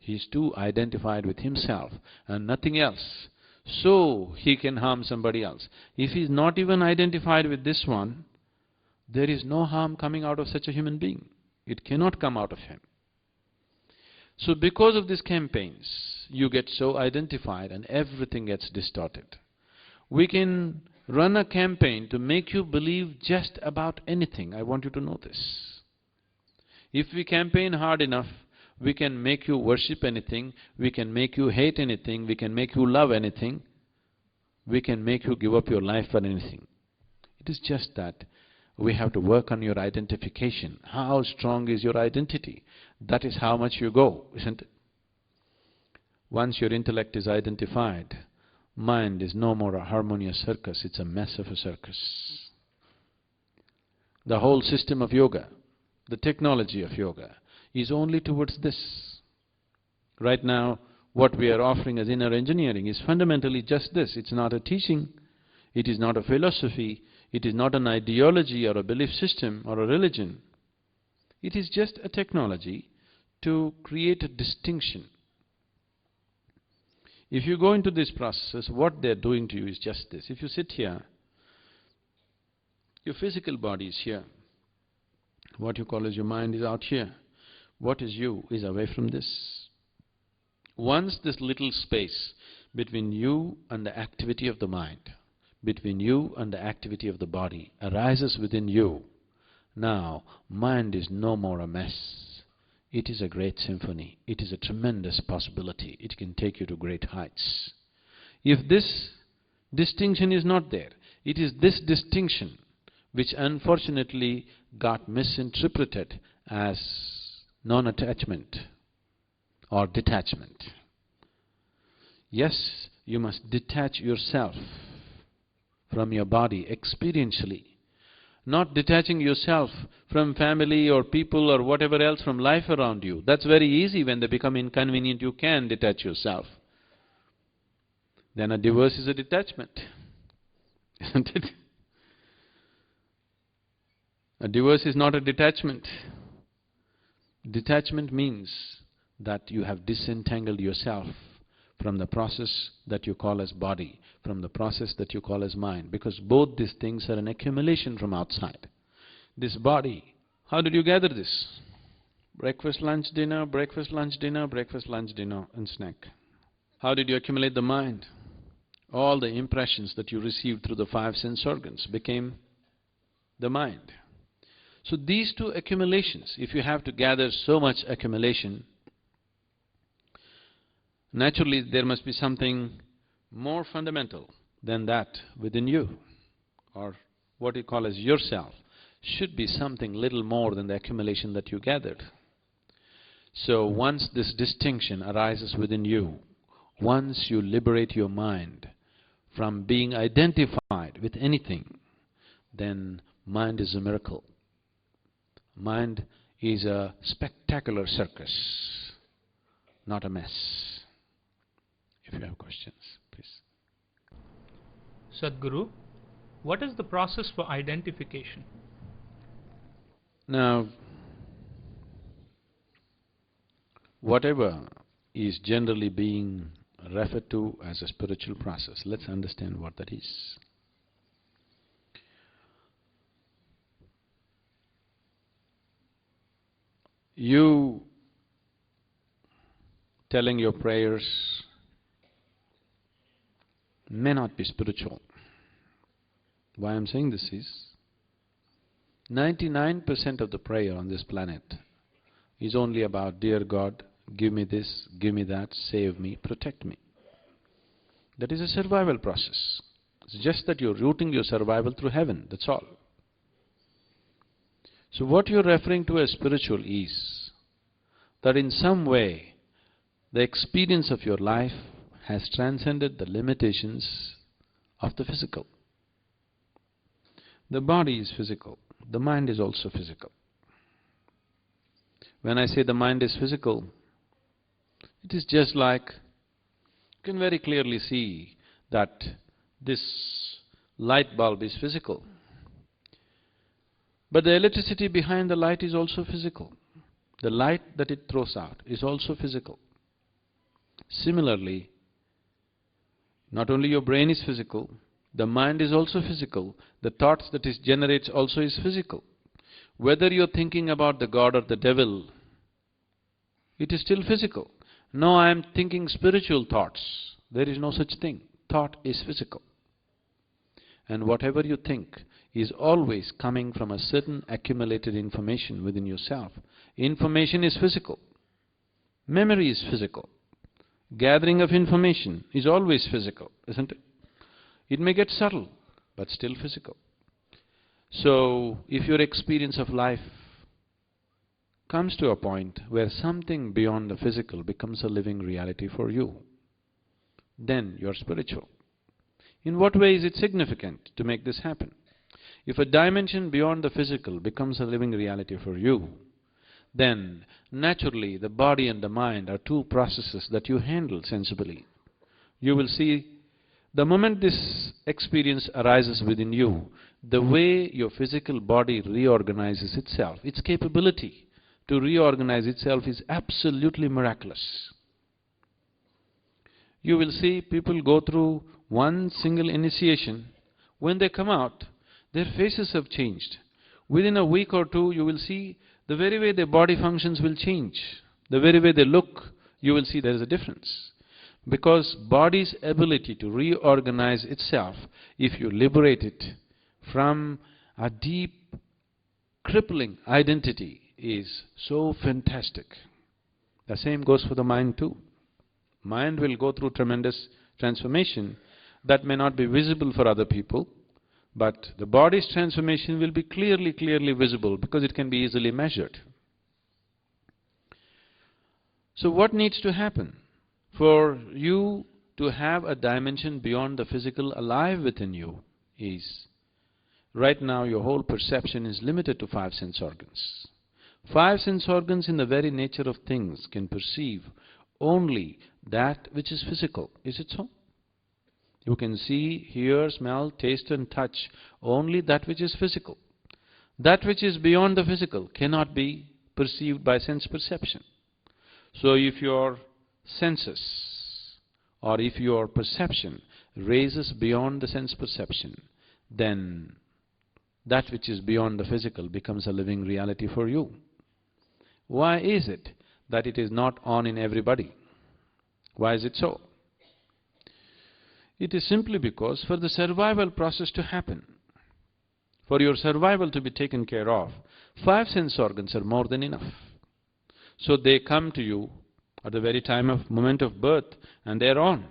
He is too identified with himself and nothing else, so he can harm somebody else. If he is not even identified with this one, there is no harm coming out of such a human being. It cannot come out of him. So because of these campaigns, you get so identified and everything gets distorted. We can run a campaign to make you believe just about anything. I want you to know this. If we campaign hard enough, we can make you worship anything, we can make you hate anything, we can make you love anything, we can make you give up your life for anything. It is just that we have to work on your identification. How strong is your identity? That is how much you go, isn't it? Once your intellect is identified, mind is no more a harmonious circus, it's a mess of a circus. The whole system of yoga, the technology of yoga, is only towards this. Right now, what we are offering as inner engineering is fundamentally just this. It's not a teaching, it is not a philosophy, it is not an ideology or a belief system or a religion. It is just a technology to create a distinction. If you go into these processes, what they're doing to you is just this. If you sit here, your physical body is here. What you call as your mind is out here. What is you is away from this. Once this little space between you and the activity of the mind, between you and the activity of the body arises within you, now mind is no more a mess. It is a great symphony. It is a tremendous possibility. It can take you to great heights. If this distinction is not there, it is this distinction which unfortunately got misinterpreted as non-attachment or detachment. Yes, you must detach yourself from your body experientially, not detaching yourself from family or people or whatever else from life around you. That's very easy. When they become inconvenient, you can detach yourself. Then a divorce is a detachment, isn't it? A divorce is not a detachment. Detachment means that you have disentangled yourself from the process that you call as body, from the process that you call as mind, because both these things are an accumulation from outside. This body, how did you gather this? Breakfast, lunch, dinner, breakfast, lunch, dinner, breakfast, lunch, dinner, and snack. How did you accumulate the mind? All the impressions that you received through the 5 sense organs became the mind. So these two accumulations, if you have to gather so much accumulation, naturally there must be something more fundamental than that within you, or what you call as yourself, should be something little more than the accumulation that you gathered. So once this distinction arises within you, once you liberate your mind from being identified with anything, then mind is a miracle. Mind is a spectacular circus, not a mess. If you have questions, please. Sadhguru, what is the process for identification? Now, whatever is generally being referred to as a spiritual process, let's understand what that is. You telling your prayers may not be spiritual. Why I'm saying this is, 99% of the prayer on this planet is only about, dear God, give me this, give me that, save me, protect me. That is a survival process. It's just that you're rooting your survival through heaven, that's all. So what you're referring to as spiritual is that in some way the experience of your life has transcended the limitations of the physical. The body is physical, the mind is also physical. When I say the mind is physical, it is just like, you can very clearly see that this light bulb is physical. But the electricity behind the light is also physical. The light that it throws out is also physical. Similarly, not only your brain is physical, the mind is also physical. The thoughts that it generates also is physical. Whether you're thinking about the God or the devil, it is still physical. No, I am thinking spiritual thoughts. There is no such thing. Thought is physical. And whatever you think is always coming from a certain accumulated information within yourself. Information is physical. Memory is physical. Gathering of information is always physical, isn't it? It may get subtle, but still physical. So, if your experience of life comes to a point where something beyond the physical becomes a living reality for you, then you're spiritual. In what way is it significant to make this happen? If a dimension beyond the physical becomes a living reality for you, then naturally the body and the mind are two processes that you handle sensibly. You will see, the moment this experience arises within you, the way your physical body reorganizes itself, its capability to reorganize itself is absolutely miraculous. You will see people go through one single initiation. When they come out, their faces have changed. Within a week or two, you will see the very way their body functions will change. The very way they look, you will see there is a difference. Because body's ability to reorganize itself, if you liberate it from a deep, crippling identity, is so fantastic. The same goes for the mind too. Mind will go through tremendous transformation that may not be visible for other people, but the body's transformation will be clearly visible because it can be easily measured. So what needs to happen for you to have a dimension beyond the physical alive within you is, right now your whole perception is limited to 5 sense organs. 5 sense organs in the very nature of things can perceive only that which is physical. Is it so? You can see, hear, smell, taste and touch only that which is physical. That which is beyond the physical cannot be perceived by sense perception. So if your senses or if your perception raises beyond the sense perception, then that which is beyond the physical becomes a living reality for you. Why is it that it is not on in everybody? Why is it so? It is simply because for the survival process to happen, for your survival to be taken care of, 5 sense organs are more than enough. So they come to you at the very moment of birth and they are on.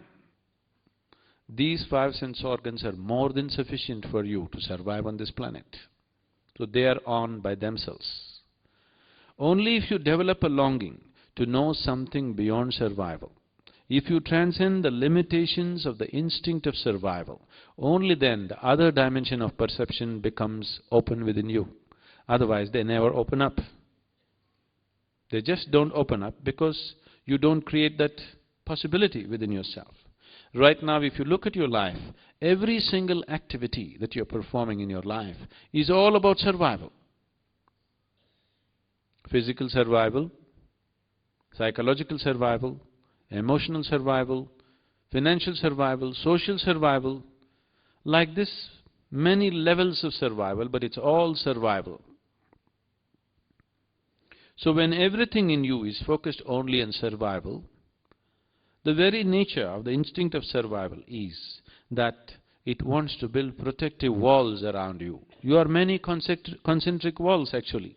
These 5 sense organs are more than sufficient for you to survive on this planet. So they are on by themselves. Only if you develop a longing to know something beyond survival, if you transcend the limitations of the instinct of survival, only then the other dimension of perception becomes open within you. Otherwise they never open up. They just don't open up because you don't create that possibility within yourself. Right now, if you look at your life, every single activity that you're performing in your life is all about survival. Physical survival, psychological survival, emotional survival, financial survival, social survival. Like this, many levels of survival, but it's all survival. So when everything in you is focused only on survival, the very nature of the instinct of survival is that it wants to build protective walls around you. You are many concentric walls actually.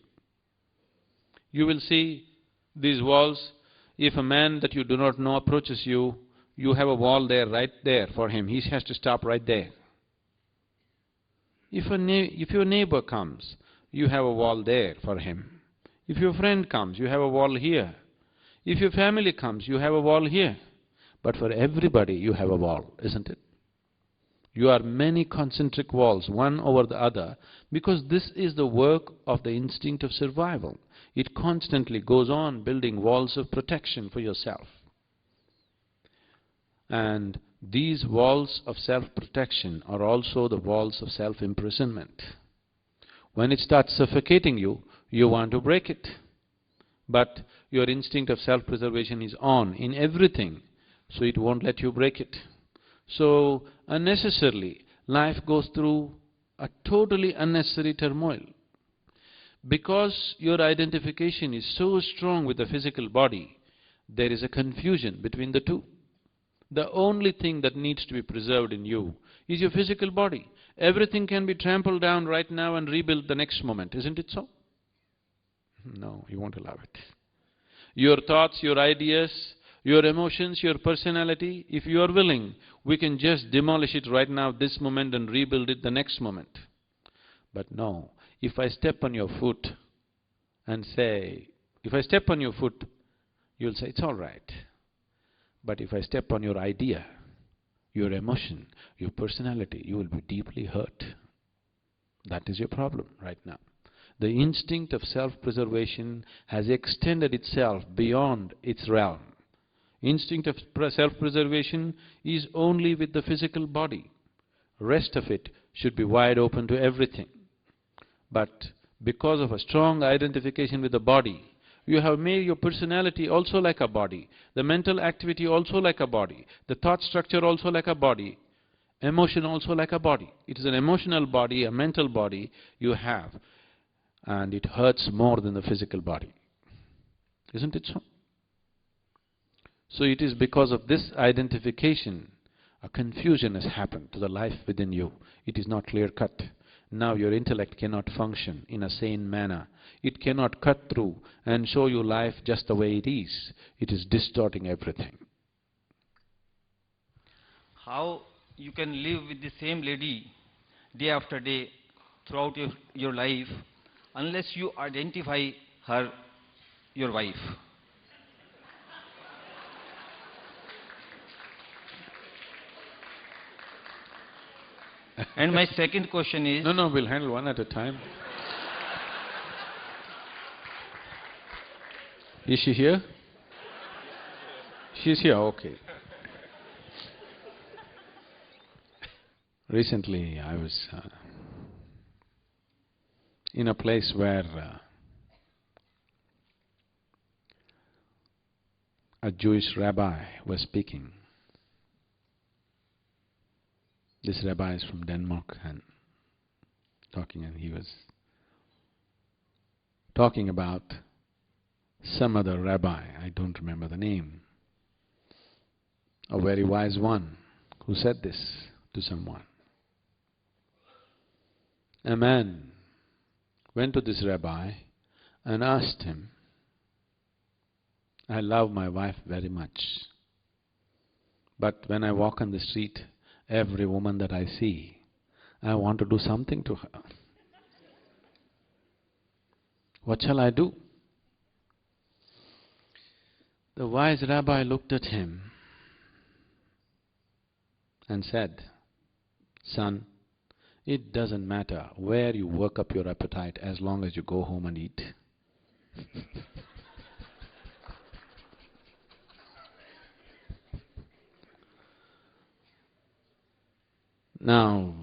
You will see these walls. If a man that you do not know approaches you, you have a wall there, right there for him. He has to stop right there. If your neighbor comes, you have a wall there for him. If your friend comes, you have a wall here. If your family comes, you have a wall here, but for everybody you have a wall, isn't it? You are many concentric walls, one over the other, because this is the work of the instinct of survival. It constantly goes on building walls of protection for yourself. And these walls of self-protection are also the walls of self-imprisonment. When it starts suffocating you, you want to break it. But your instinct of self-preservation is on in everything, so it won't let you break it. So, unnecessarily, life goes through a totally unnecessary turmoil. Because your identification is so strong with the physical body, there is a confusion between the two. The only thing that needs to be preserved in you is your physical body. Everything can be trampled down right now and rebuilt the next moment, isn't it so? No, you won't allow it. Your thoughts, your ideas, your emotions, your personality, if you are willing, we can just demolish it right now, this moment, and rebuild it the next moment. But no, if I step on your foot and say, if I step on your foot, you'll say, it's all right. But if I step on your idea, your emotion, your personality, you will be deeply hurt. That is your problem right now. The instinct of self-preservation has extended itself beyond its realm. Instinct of self-preservation is only with the physical body. Rest of it should be wide open to everything. But because of a strong identification with the body, you have made your personality also like a body, the mental activity also like a body, the thought structure also like a body, emotion also like a body. It is an emotional body, a mental body you have, and it hurts more than the physical body. Isn't it so? So it is because of this identification, a confusion has happened to the life within you. It is not clear-cut. Now your intellect cannot function in a sane manner. It cannot cut through and show you life just the way it is. It is distorting everything. How you can live with the same lady day after day throughout your life unless you identify her your wife? And my second question is... No, we'll handle one at a time. Is she here? She's here, okay. Recently I was in a place where a Jewish rabbi was speaking. This rabbi is from Denmark and he was talking about some other rabbi, I don't remember the name, a very wise one who said this to someone. A man went to this rabbi and asked him, I love my wife very much, but when I walk on the street, every woman that I see, I want to do something to her. What shall I do? The wise rabbi looked at him and said, son, it doesn't matter where you work up your appetite as long as you go home and eat. Now,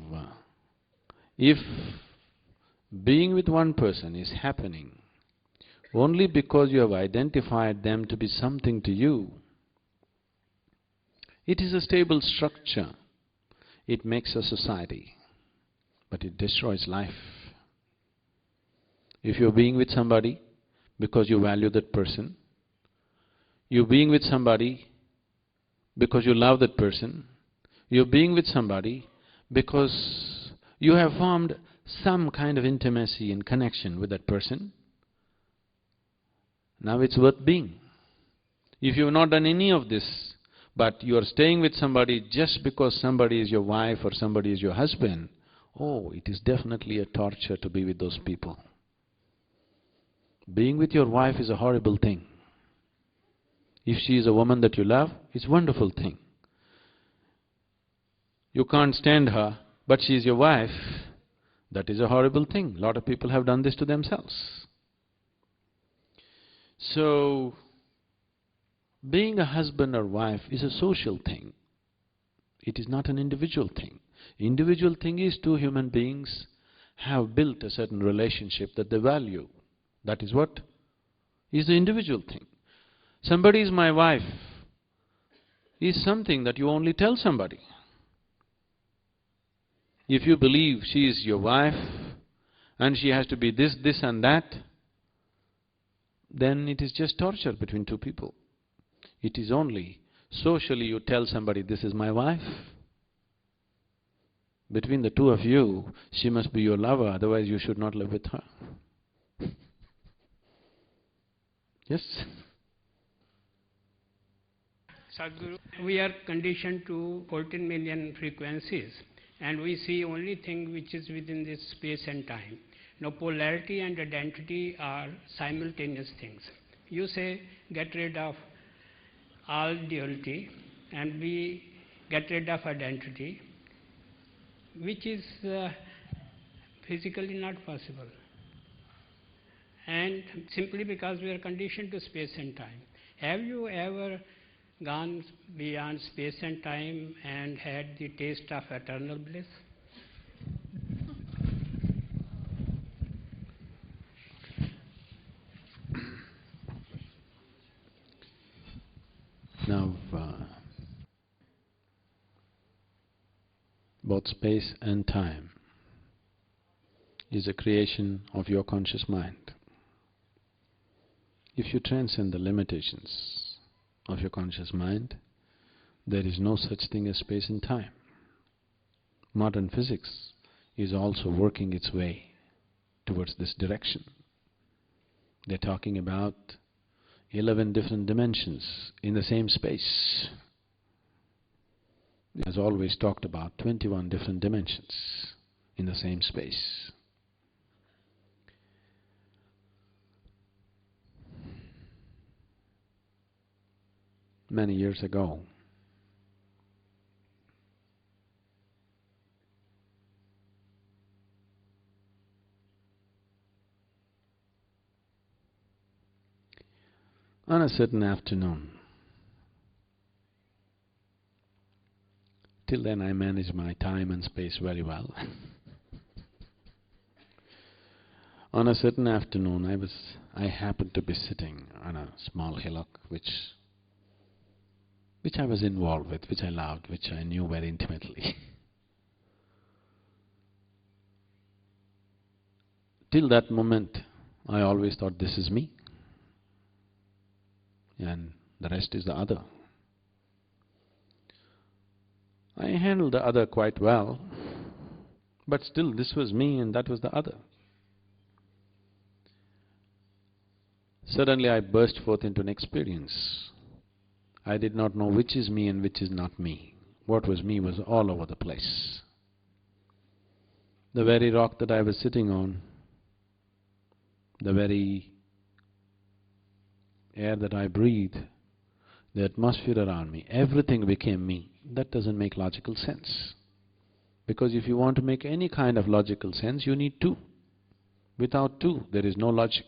if being with one person is happening only because you have identified them to be something to you, it is a stable structure. It makes a society, but it destroys life. If you're being with somebody because you value that person, you're being with somebody because you love that person, you're being with somebody because you have formed some kind of intimacy and connection with that person, now it's worth being. If you have not done any of this, but you are staying with somebody just because somebody is your wife or somebody is your husband, oh, it is definitely a torture to be with those people. Being with your wife is a horrible thing. If she is a woman that you love, it's a wonderful thing. You can't stand her, but she is your wife, that is a horrible thing. A lot of people have done this to themselves. So, being a husband or wife is a social thing. It is not an individual thing. Individual thing is two human beings have built a certain relationship that they value. That is what is the individual thing. Somebody is my wife is something that you only tell somebody. If you believe she is your wife and she has to be this, this and that, then it is just torture between two people. It is only socially you tell somebody, this is my wife. Between the two of you, she must be your lover, otherwise you should not live with her. Yes? Sadhguru, we are conditioned to 14 million frequencies, and we see only thing which is within this space and time. Now, polarity and identity are simultaneous things. You say, get rid of all duality, and we get rid of identity, which is physically not possible. And simply because we are conditioned to space and time. Have you ever gone beyond space and time and had the taste of eternal bliss? Now, both space and time is a creation of your conscious mind. If you transcend the limitations of your conscious mind, there is no such thing as space and time. Modern physics is also working its way towards this direction. They're talking about 11 different dimensions in the same space. It has always talked about 21 different dimensions in the same space. Many years ago, on a certain afternoon, till then I managed my time and space very well. On a certain afternoon, I happened to be sitting on a small hillock which I was involved with, which I loved, which I knew very intimately. Till that moment, I always thought this is me, and the rest is the other. I handled the other quite well, but still this was me and that was the other. Suddenly I burst forth into an experience. I did not know which is me and which is not me. What was me was all over the place. The very rock that I was sitting on, the very air that I breathe, the atmosphere around me, everything became me. That doesn't make logical sense. Because if you want to make any kind of logical sense, you need two. Without two, there is no logic.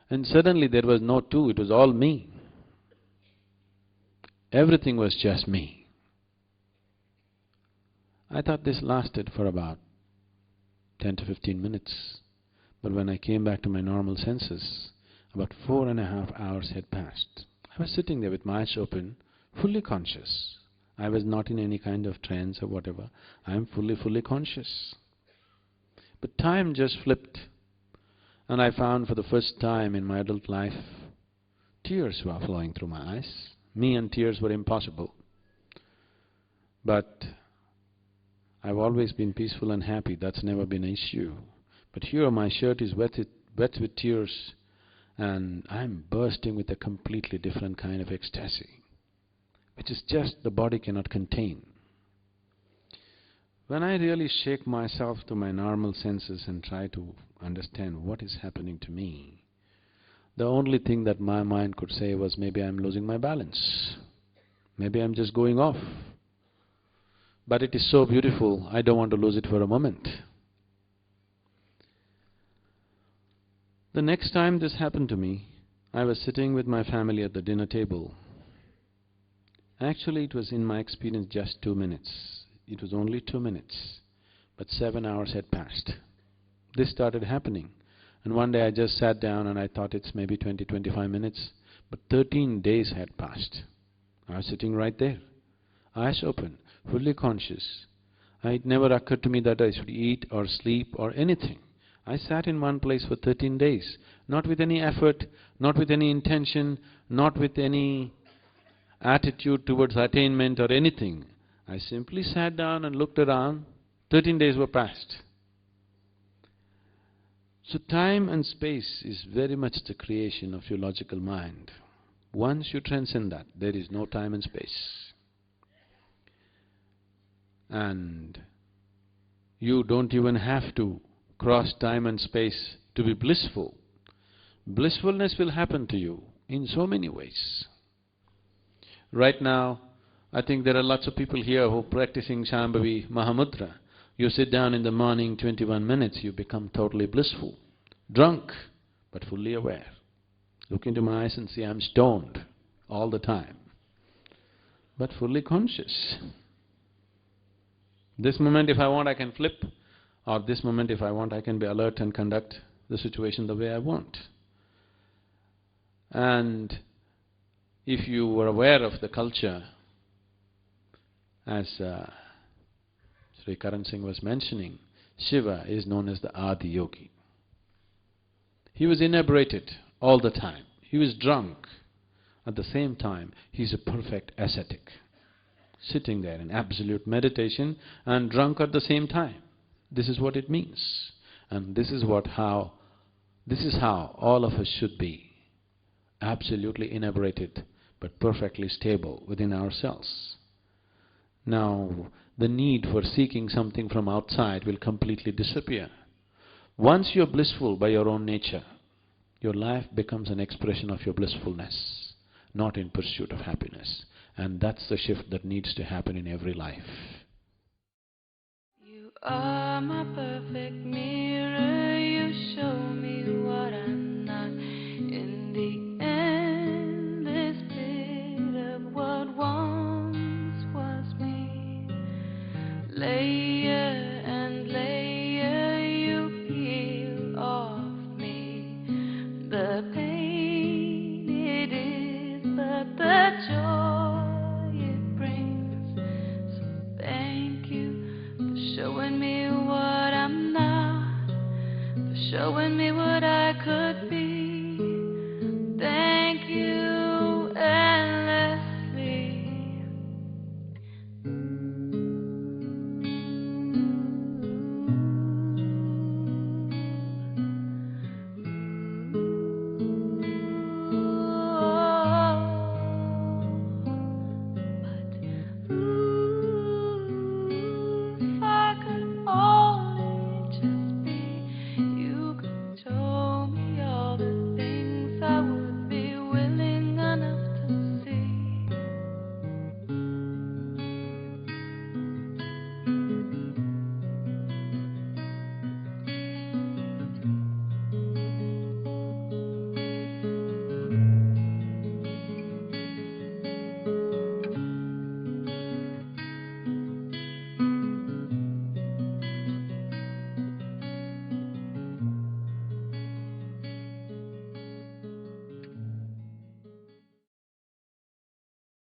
And suddenly there was no two, it was all me. Everything was just me. I thought this lasted for about 10 to 15 minutes. But when I came back to my normal senses, about 4.5 hours had passed. I was sitting there with my eyes open, fully conscious. I was not in any kind of trance or whatever. I am fully conscious. But time just flipped, and I found for the first time in my adult life, tears were flowing through my eyes. Me and tears were impossible. But I've always been peaceful and happy, that's never been an issue. But here my shirt is wet with tears, and I'm bursting with a completely different kind of ecstasy, which is just the body cannot contain. When I really shake myself to my normal senses and try to understand what is happening to me, The only thing that my mind could say was, maybe I'm losing my balance. Maybe I'm just going off. But it is so beautiful, I don't want to lose it for a moment. The next time this happened to me, I was sitting with my family at the dinner table. Actually, it was, in my experience, just 2 minutes. It was only 2 minutes, but 7 hours had passed. This started happening. And one day I just sat down and I thought it's maybe 20-25 minutes, but 13 days had passed. I was sitting right there, eyes open, fully conscious. It never occurred to me that I should eat or sleep or anything. I sat in one place for 13 days, not with any effort, not with any intention, not with any attitude towards attainment or anything. I simply sat down and looked around. 13 days were passed. So time and space is very much the creation of your logical mind. Once you transcend that, there is no time and space. And you don't even have to cross time and space to be blissful. Blissfulness will happen to you in so many ways. Right now, I think there are lots of people here who are practicing Shambhavi Mahamudra. You sit down in the morning, 21 minutes, you become totally blissful. Drunk, but fully aware. Look into my eyes and see I'm stoned all the time, but fully conscious. This moment if I want I can flip, or this moment if I want I can be alert and conduct the situation the way I want. And if you were aware of the culture, as Sri Karan Singh was mentioning, Shiva is known as the Adi Yogi. He was inebriated all the time. He was drunk. At the same time, he's a perfect ascetic, sitting there in absolute meditation and drunk at the same time. This is what it means. And this is how all of us should be. Absolutely inebriated, but perfectly stable within ourselves. Now, the need for seeking something from outside will completely disappear. Once you're blissful by your own nature, your life becomes an expression of your blissfulness, not in pursuit of happiness. And that's the shift that needs to happen in every life. You are my perfect mirror, you show me what I'm not. In the end, this bit of what once was me lay